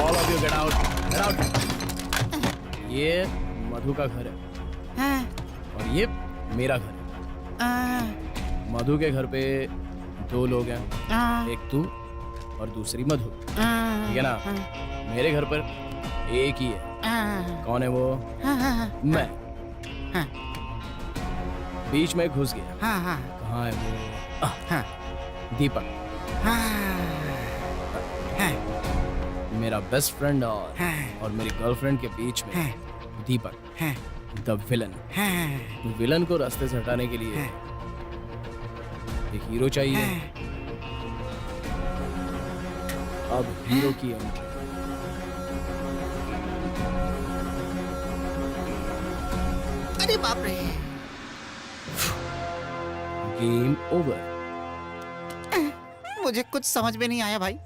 All of you get out, get out. ये मधु का घर है और ये मेरा घर है। मधु के घर पे दो लोग हैं, एक तू और दूसरी मधु, ठीक है ना? मेरे घर पर एक ही है। कौन है वो? मैं। बीच में घुस गया। कहाँ है वो? दीपक, मेरा बेस्ट फ्रेंड और मेरी गर्लफ्रेंड के बीच में दीपक, द विलन। विलन को रास्ते से हटाने के लिए एक हीरो चाहिए। अब हीरो की एंट्री। अरे बाप रे, गेम ओवर। मुझे कुछ समझ में नहीं आया भाई।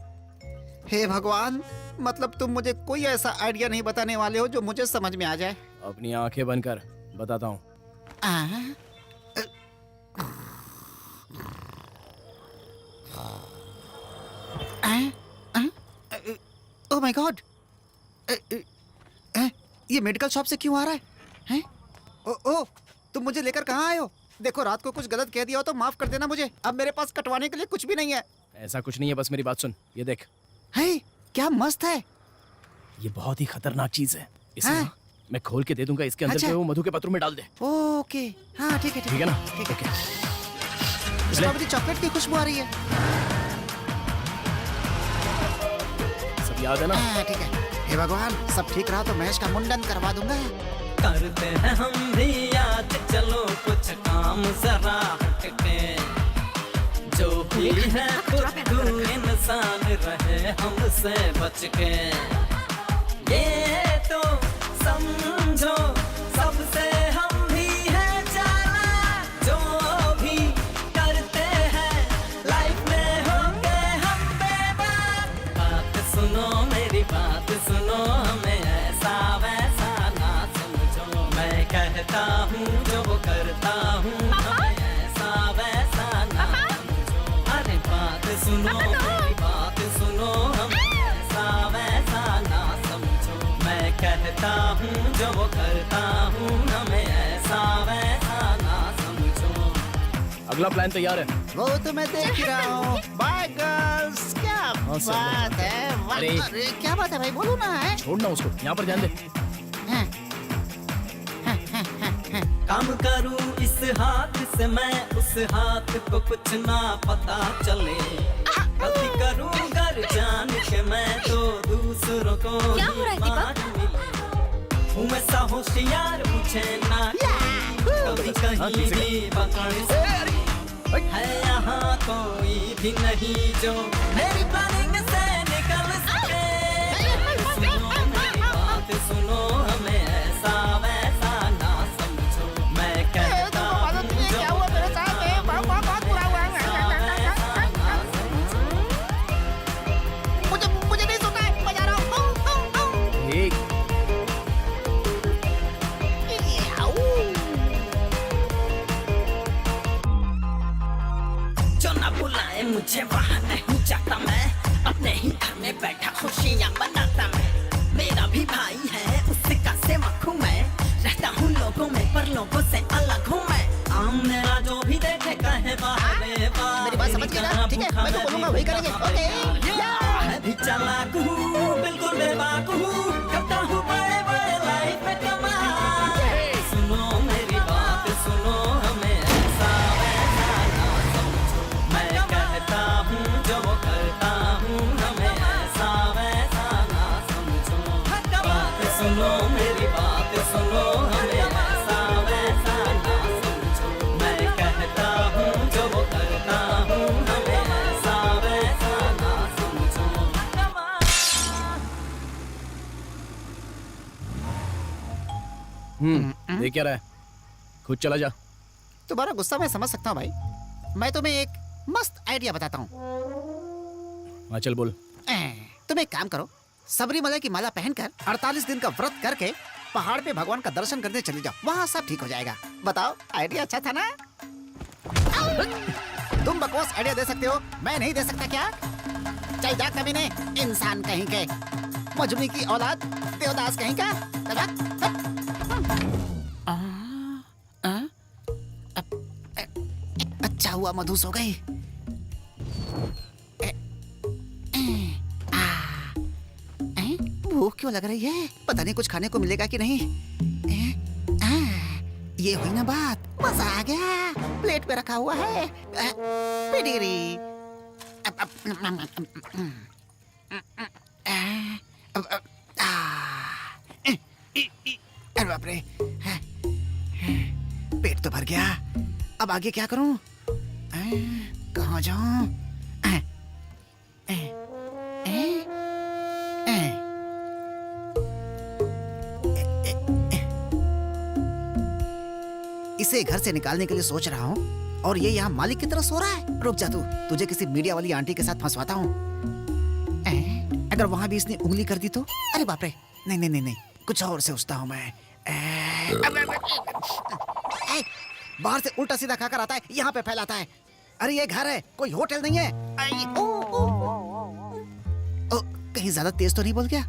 हे भगवान, मतलब तुम मुझे कोई ऐसा आइडिया नहीं बताने वाले हो जो मुझे समझ में आ जाए। अपनी आंखें बंद कर, बताता हूँ। ओह माय गॉड, ये मेडिकल शॉप से क्यों आ रहा है? हैं? ओ, तुम मुझे लेकर कहाँ आए हो? देखो, रात को कुछ गलत कह दिया हो तो माफ कर देना मुझे। अब मेरे पास कटवाने के लिए कुछ भी नहीं है। ऐसा कुछ नहीं है, बस मेरी बात सुन। ये देख। है, क्या मस्त है। ये बहुत ही खतरनाक चीज है। इसे ना मैं खोल के दे दूंगा, इसके अंदर से वो मधु के पत्रों में डाल दे। ओके, हाँ ठीक है, ठीक है ना? ओके। स्ट्रॉबेरी चॉकलेट की खुशबू आ रही है। सब याद है ना? ठीक है। हे भगवान, सब ठीक रहा तो महेश का मुंडन करवा दूंगा। करते हैं हम भी आज चलो कुछ काम जरा हटके, जो भी है खुद इंसान रहे हमसे बच के। ये तो समझो सबसे हम भी हैं जाना, जो भी करते हैं लाइफ में होंगे हम बेबाक। बात सुनो मेरी बात सुनो, हमें ऐसा वैसा ना समझो, मैं कहता हूँ जो वो करता हूँ, हमें ऐसा वैसा ना समझो। अरे बात सुनो मेरी बात सुनो, हमें ऐसा वैसा ना समझो, मैं कहता हूँ जो वो करता हूँ, हमें ऐसा वैसा ना समझो। अगला प्लान तैयार है। वो तो मैं देख ही रहा हूँ। बाय गर्ल्स, क्या हाँ, सर। बात है। अरे। अरे क्या बात है भाई, बोलो ना। है छोड़ना उसको, यहाँ पर ध्यान दे। काम करूं इस हाथ से मैं उस हाथ को कुछ ना पता चले, गलती करूं घर जान के मैं तो दूसरों को क्या हो रहा है दीपक? हूँ मैं सा होशियार पूछे ना कभी कहीं भी पकड़ से है यहाँ कोई भी नहीं जो मेरी प्लानिंग से निकल सके। सुनो मेरी बात सुनो, हमें ऐसा वैसा ना समझो, मैं कहता हूँ जो ऐसा वैसा ना समझो। मुझे नहीं सुनना है, मैं जा रहा हूँ। एक जो ना बुलाए मुझे वहाँ नहीं जाता मैं, अपने ही घर में बैठा खुशियाँ मनाता मैं। मेरा भी भाई है उसका सेवक हूँ मैं, रहता हूँ लोगों में पर लोगों से अलग हूँ मैं। आम मेरा जो भी देखे कहे बाहर मेरी बात समझ गए ना? ठीक है, मैं तो बोलूँगा वही करेंगे। ओके। मैं भी चालाक हूँ बिल्कुल बेबाक हूँ, करता हूँ बड़े बड़े लाइफ में कमाल। सुनो मेरी बात सुनो, हमें ऐसा वैसा ना समझो, मैं कहता हूँ जो वो करता हूँ, हमें ऐसा वैसा ना समझो। बात सुनो मेरी बात सुनो, हमें ऐसा वैसा ना समझो, मैं कहता हूँ जो वो करता हूँ, हमें ऐसा वैसा ना समझो। देख क्या रहा है, खुद चला जा। तुम्हारा गुस्सा मैं समझ सकता हूँ भाई। मैं तुम्हें एक मस्त आइडिया बताता हूँ। हाँ चल बोल। तुम एक काम करो, सबरीमला की माला पहनकर 48 दिन का व्रत करके पहाड़ पे भगवान का दर्शन करने चले जाओ, वहाँ सब ठीक हो जाएगा। बताओ, आइडिया अच्छा था ना? तुम बकवास आइडिया दे सकते हो, मैं नहीं दे सकता क्या? चल जा कमीने, इंसान कहीं के, मजनू की औलाद, देवदास कहीं का। अच्छा हुआ मधु सो गई। भूख क्यों लग रही है? पता नहीं कुछ खाने को मिलेगा कि नहीं। ये हुई ना बात, मजा आ गया। प्लेट पे रखा हुआ है पेडिग्री। अरे बाप रे, पेट तो भर गया। अब आगे क्या करूं? कहाँ जाऊं? इसे घर से निकालने के लिए सोच रहा हूँ और ये यहाँ मालिक की तरह सो रहा है। रुक जा तू, तुझे किसी मीडिया वाली आंटी के साथ फंसवाता हूँ। अगर वहां भी इसने उंगली कर दी तो? अरे बाप रे, नहीं नहीं नहीं नहीं, कुछ और से सोचता हूँ मैं। बाहर से उल्टा सीधा खाकर आता है, यहाँ पे फैलाता है। अरे ये घर है, कोई होटल नहीं है। ओ, कहीं ज्यादा तेज तो नहीं बोल गया?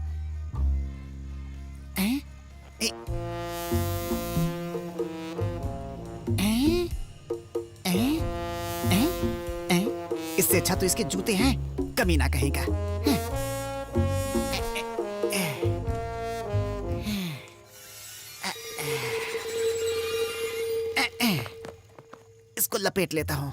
इससे अच्छा तो इसके जूते हैं, कमीना कहेगा। इसको लपेट लेता हूँ।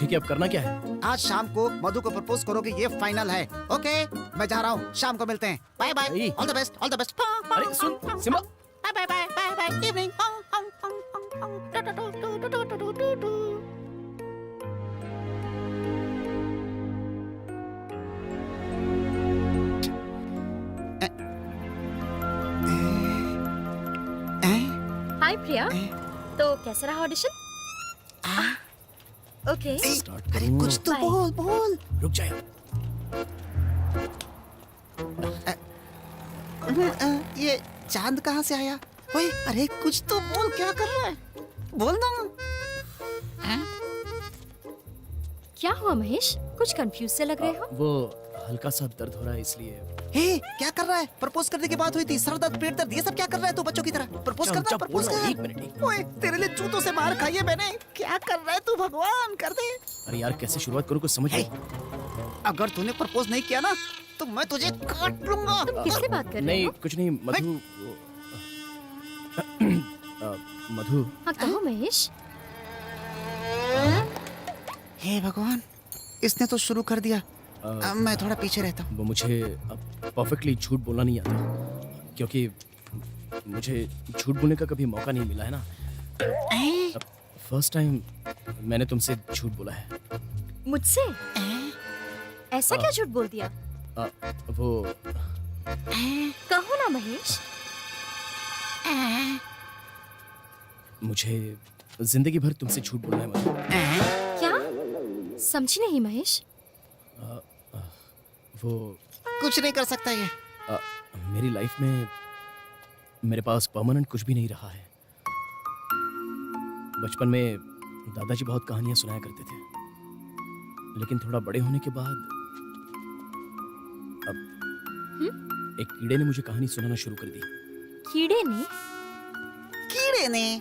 पूछिए कि अब करना क्या है। आज शाम को मधु को प्रपोज करोगे, ये फाइनल है। ओके, मैं जा रहा हूँ, शाम को मिलते हैं। बाय बाय, नहीं। All the best, all the best. अरे सुन Simba, bye bye bye bye bye, evening. Hi Priya, तो कैसा रहा ऑडिशन? ओके, स्टार्ट अरे करूं। कुछ तो Bye. बोल बोल। रुक जाए। ये चांद कहाँ से आया? ओए, अरे कुछ तो बोल, क्या कर रहा है? बोल ना। क्या हुआ महेश? कुछ कंफ्यूज से लग रहे हो। वो हल्का सा दर्द हो रहा है इसलिए। हे, क्या कर रहा है? प्रपोज करने की बात हुई थी, सर दर्द, पेट दर्द, ये सब क्या कर रहा है तू बच्चों की तरह? प्रपोज चल, करना, चल, प्रपोज बोल रहा हूँ, कर। 1 मिनट। ओए, तेरे लिए जूतों से मार खाई है मैंने। क्या कर रहा है तू? भगवान कर दे। अरे यार कैसे शुरुआत करूँ कुछ समझ नहीं। अगर तूने प्रपोज नहीं किया ना, तो मैं तुझे काट लूंगा। तुम किससे बात कर रहे नहीं हो? कुछ नहीं मधु। मधु, हाँ कहो महेश। हे भगवान, इसने तो शुरू कर दिया। अब मैं थोड़ा पीछे रहता हूँ। वो मुझे अब परफेक्टली झूठ बोलना नहीं आता, क्योंकि मुझे झूठ बोलने का कभी मौका नहीं मिला है ना। फर्स्ट टाइम मैंने तुमसे झूठ बोला है। मुझसे? ऐसा क्या झूठ बोल दिया? वो कहो ना महेश। मुझे जिंदगी भर तुमसे झूठ बोलना है मधु। क्या? समझी नहीं महेश। वो कुछ नहीं कर सकता ये। मेरी लाइफ में मेरे पास परमानेंट कुछ भी नहीं रहा है। बचपन में दादाजी बहुत कहानियां सुनाया करते थे, लेकिन थोड़ा बड़े होने के बाद अब एक कीड़े ने मुझे कहानी सुनाना शुरू कर दी। कीड़े ने? कीड़े ने?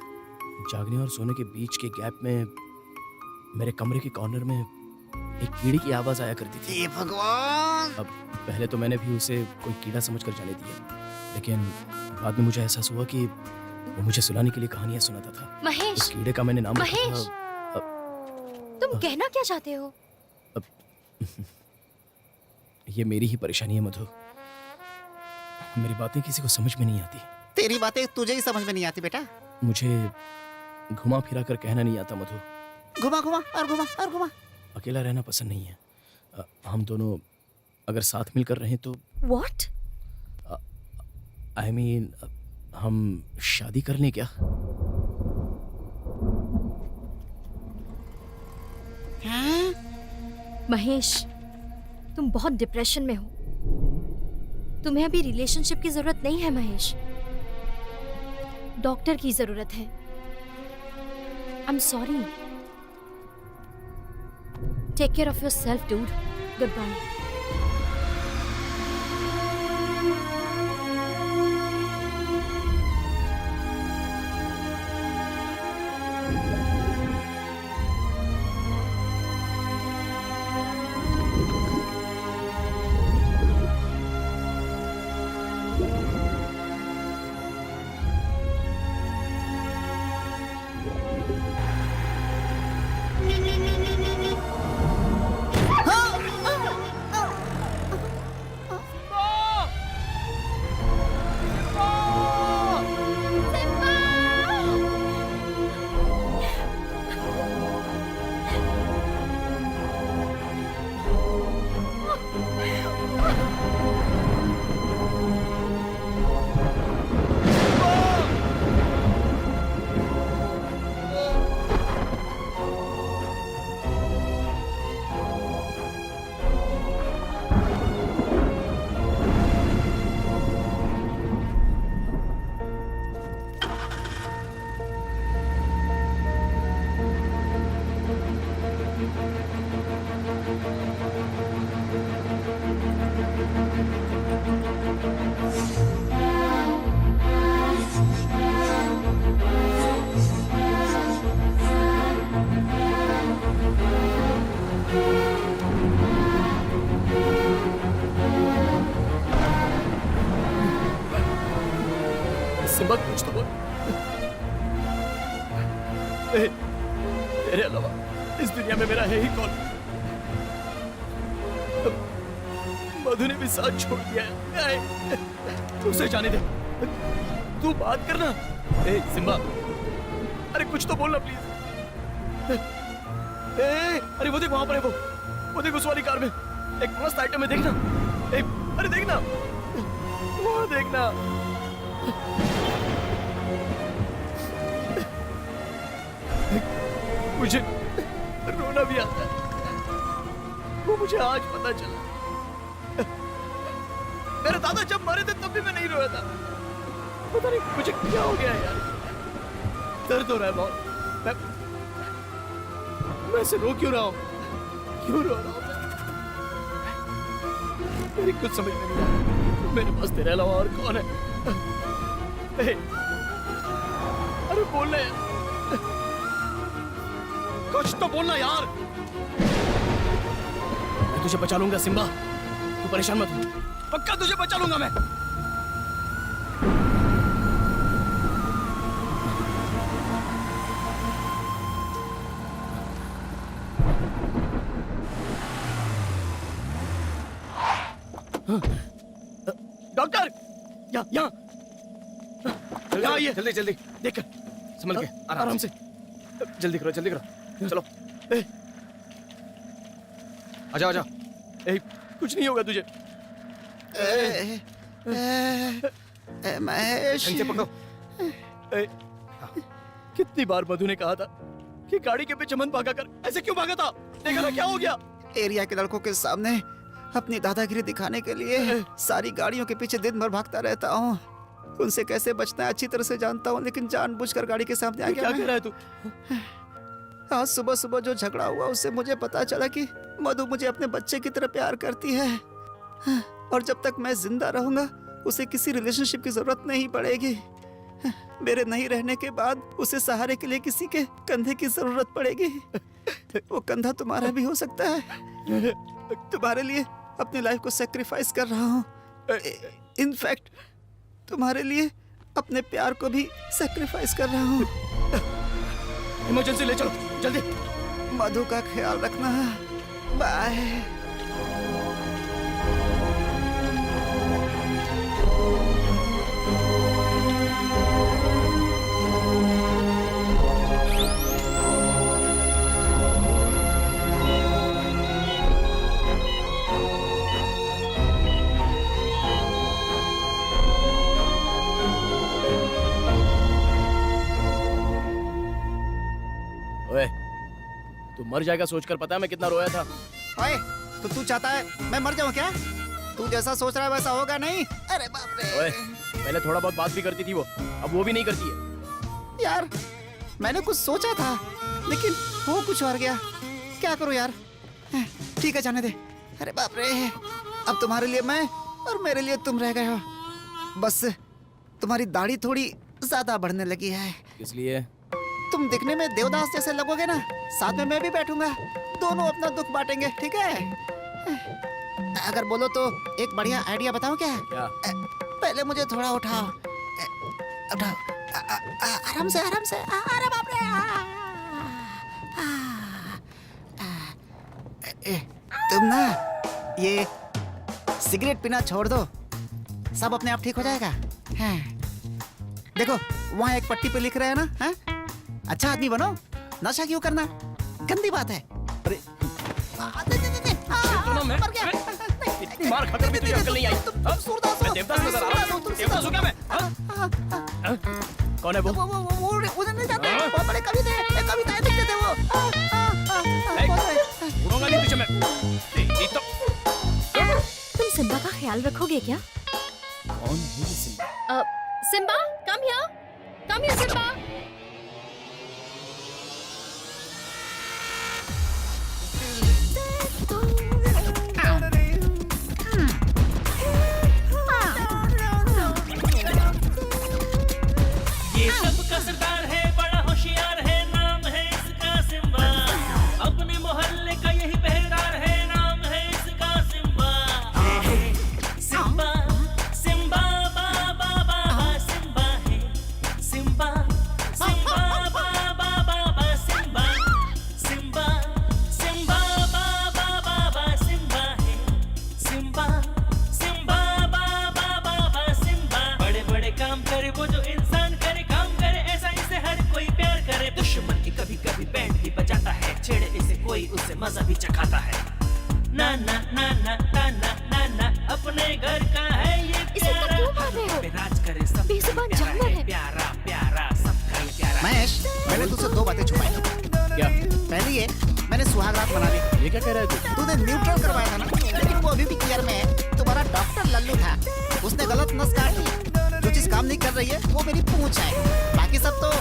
जागने और सोने के बीच के गैप में मेरे कमरे के कॉर्नर में एक कीड़े की आवाज आया करती थी। हे भगवान। अब पहले तो मैंने भी उसे कोई कीड़ा समझकर जाने दिया, लेकिन बाद में मुझे एहसास हुआ कि वो मुझे सुनाने के लिए कहानियां सुनाता था। महेश, उस कीड़े का मैंने नाम रखा महेश, था। तुम कहना क्या चाहते हो? ये मेरी ही परेशानी है मधु, मेरी बातें किसी को समझ में नहीं आती। तेरी बातें तुझे ही समझ में नहीं आती बेटा। मुझे घुमा फिरा कर कहना नहीं आता मधु। घुमा घुमा और घुमा और घुमा। अकेला रहना पसंद नहीं है। हम दोनों अगर साथ मिलकर रहें तो What? आई मीन हम शादी कर लें क्या? महेश, तुम बहुत डिप्रेशन में हो। तुम्हें अभी रिलेशनशिप की जरूरत नहीं है महेश, डॉक्टर की जरूरत है। I am sorry. Take care of yourself dude. Good bye. Simba कुछ तो बोल। तेरे अलावा इस दुनिया में मेरा है ही कौन? मधु ने भी साथ छोड़ दिया है। उसे जाने दे। तू बात करना। ए सिम्बा, अरे कुछ तो बोलना प्लीज। अरे वो देख, वहां पर है वो देख, उस वाली कार में एक मस्त आइटम है, देखना। अरे देखना, वहां देखना। मुझे रोना भी आता है। वो मुझे आज पता चला। मेरे दादा जब मरे थे तब भी मैं नहीं रोया था। पता नहीं मुझे क्या हो गया यार। दर्द हो रहा है बहुत। मैं ऐसे रो क्यों रहा हूँ? क्यों रो रहा हूँ? मेरी कुछ समझ में नहीं आ रहा। मेरे पास तेरे अलावा और कौन है? अरे बोलना यार, कुछ तो बोलना यार। मैं तुझे बचा लूंगा सिम्बा, तू परेशान मत हो। पक्का तुझे बचा लूंगा मैं। डॉक्टर, यहाँ आइए। जल्दी जल्दी देखकर संभल के, आराम से। जल्दी करो जल्दी करो। चलो आजा आजा। कुछ नहीं होगा तुझे। महेश, इनसे पकड़ो। कितनी बार मधु ने कहा था कि गाड़ी के पीछे मत भागा कर। ऐसे क्यों भागा था? देखा ना क्या हो गया। एरिया के लड़कों के सामने अपनी दादागिरी दिखाने के लिए सारी गाड़ियों के पीछे दिन भर भागता रहता हूँ। उनसे कैसे बचना है अच्छी तरह से जानता हूँ, लेकिन जानबूझकर गाड़ी के सामने आ गया। क्या कह रहा है तू? आज सुबह सुबह जो झगड़ा हुआ उससे मुझे पता चला कि मधु मुझे अपने बच्चे की तरह प्यार करती है, और जब तक मैं जिंदा रहूंगा उसे किसी रिलेशनशिप की जरूरत नहीं पड़ेगी। मेरे नहीं रहने के बाद उसे सहारे के लिए किसी के कंधे की जरूरत पड़ेगी। वो कंधा तुम्हारा भी हो सकता है। तुम्हारे लिए अपनी लाइफ को सैक्रिफाइस कर रहा हूँ। इनफैक्ट तुम्हारे लिए अपने प्यार को भी सैक्रिफाइस कर रहा हूँ। इमरजेंसी ले चलो जल्दी। मधु का ख्याल रखना। बाय। ओए, तू मर जाएगा सोचकर पता है मैं कितना रोया था। ओए, तो तू चाहता है मैं मर जाऊं क्या? तू जैसा सोच रहा है वैसा होगा नहीं। अरे बाप रे। ओए, पहले थोड़ा बहुत बात भी करती थी वो, अब वो भी नहीं करती है। यार मैंने कुछ सोचा था लेकिन वो कुछ और गया। क्या करूं यार? ठीक है जाने दे। अरे बाप रे, अब तुम्हारे लिए मैं और मेरे लिए तुम रह गए हो। बस तुम्हारी दाढ़ी थोड़ी ज्यादा बढ़ने लगी है। इसलिए तुम दिखने में देवदास जैसे लगोगे ना, साथ में मैं भी बैठूंगा, दोनों अपना दुख बांटेंगे। ठीक है? अगर बोलो तो एक बढ़िया आइडिया बताऊं क्या? क्या? पहले मुझे थोड़ा उठाओ। उठाओ। आराम से आराम से। अरे बाप रे। तुम ना ये सिगरेट पीना छोड़ दो, सब अपने आप ठीक हो जाएगा। हाँ। देखो वहाँ एक पट्टी पे लिख रहे हैं ना, हाँ? अच्छा आदमी बनो, नशा क्यों करना? गंदी बात है। अरे मर गया। इतनी मार खाकर भी तुझे अक्ल नहीं आई। तुम सूरदास हो। मैं देवदास नजर आ रहा हूँ। देवदास हूँ क्या मैं? कौन है वो? वो उधर नहीं जाते, बहुत बड़े कवि थे, कविताएं लिखते थे वो। उड़ूंगा नहीं तुझे मैं। तो तुम सिम्बा का ख्याल रखोगे क्या? कौन है ये Simba? Simba, come here, Simba. ये सबका सरदार है, बड़ा होशियार है, नाम है इसका सिम्बा। अपने मोहल्ले का यही पहरेदार है, नाम है इसका सिम्बा। सिम्बा सिम्बा बाबा बाबा सिम्बा है, सिम्बा सिम्बा न्यूट्रल करवाया था ना, लेकिन वो अभी भी क्लियर में है। तुम्हारा डॉक्टर लल्लू था, उसने गलत नस काटी। जो चीज काम नहीं कर रही है वो मेरी पूंछ है, बाकी सब तो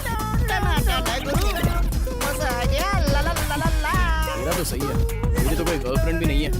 टनाटन है गुरु। मजा आ गया, ला ला ला ला ला। तेरा तो सही है, मेरी तो कोई गर्लफ्रेंड भी नहीं है।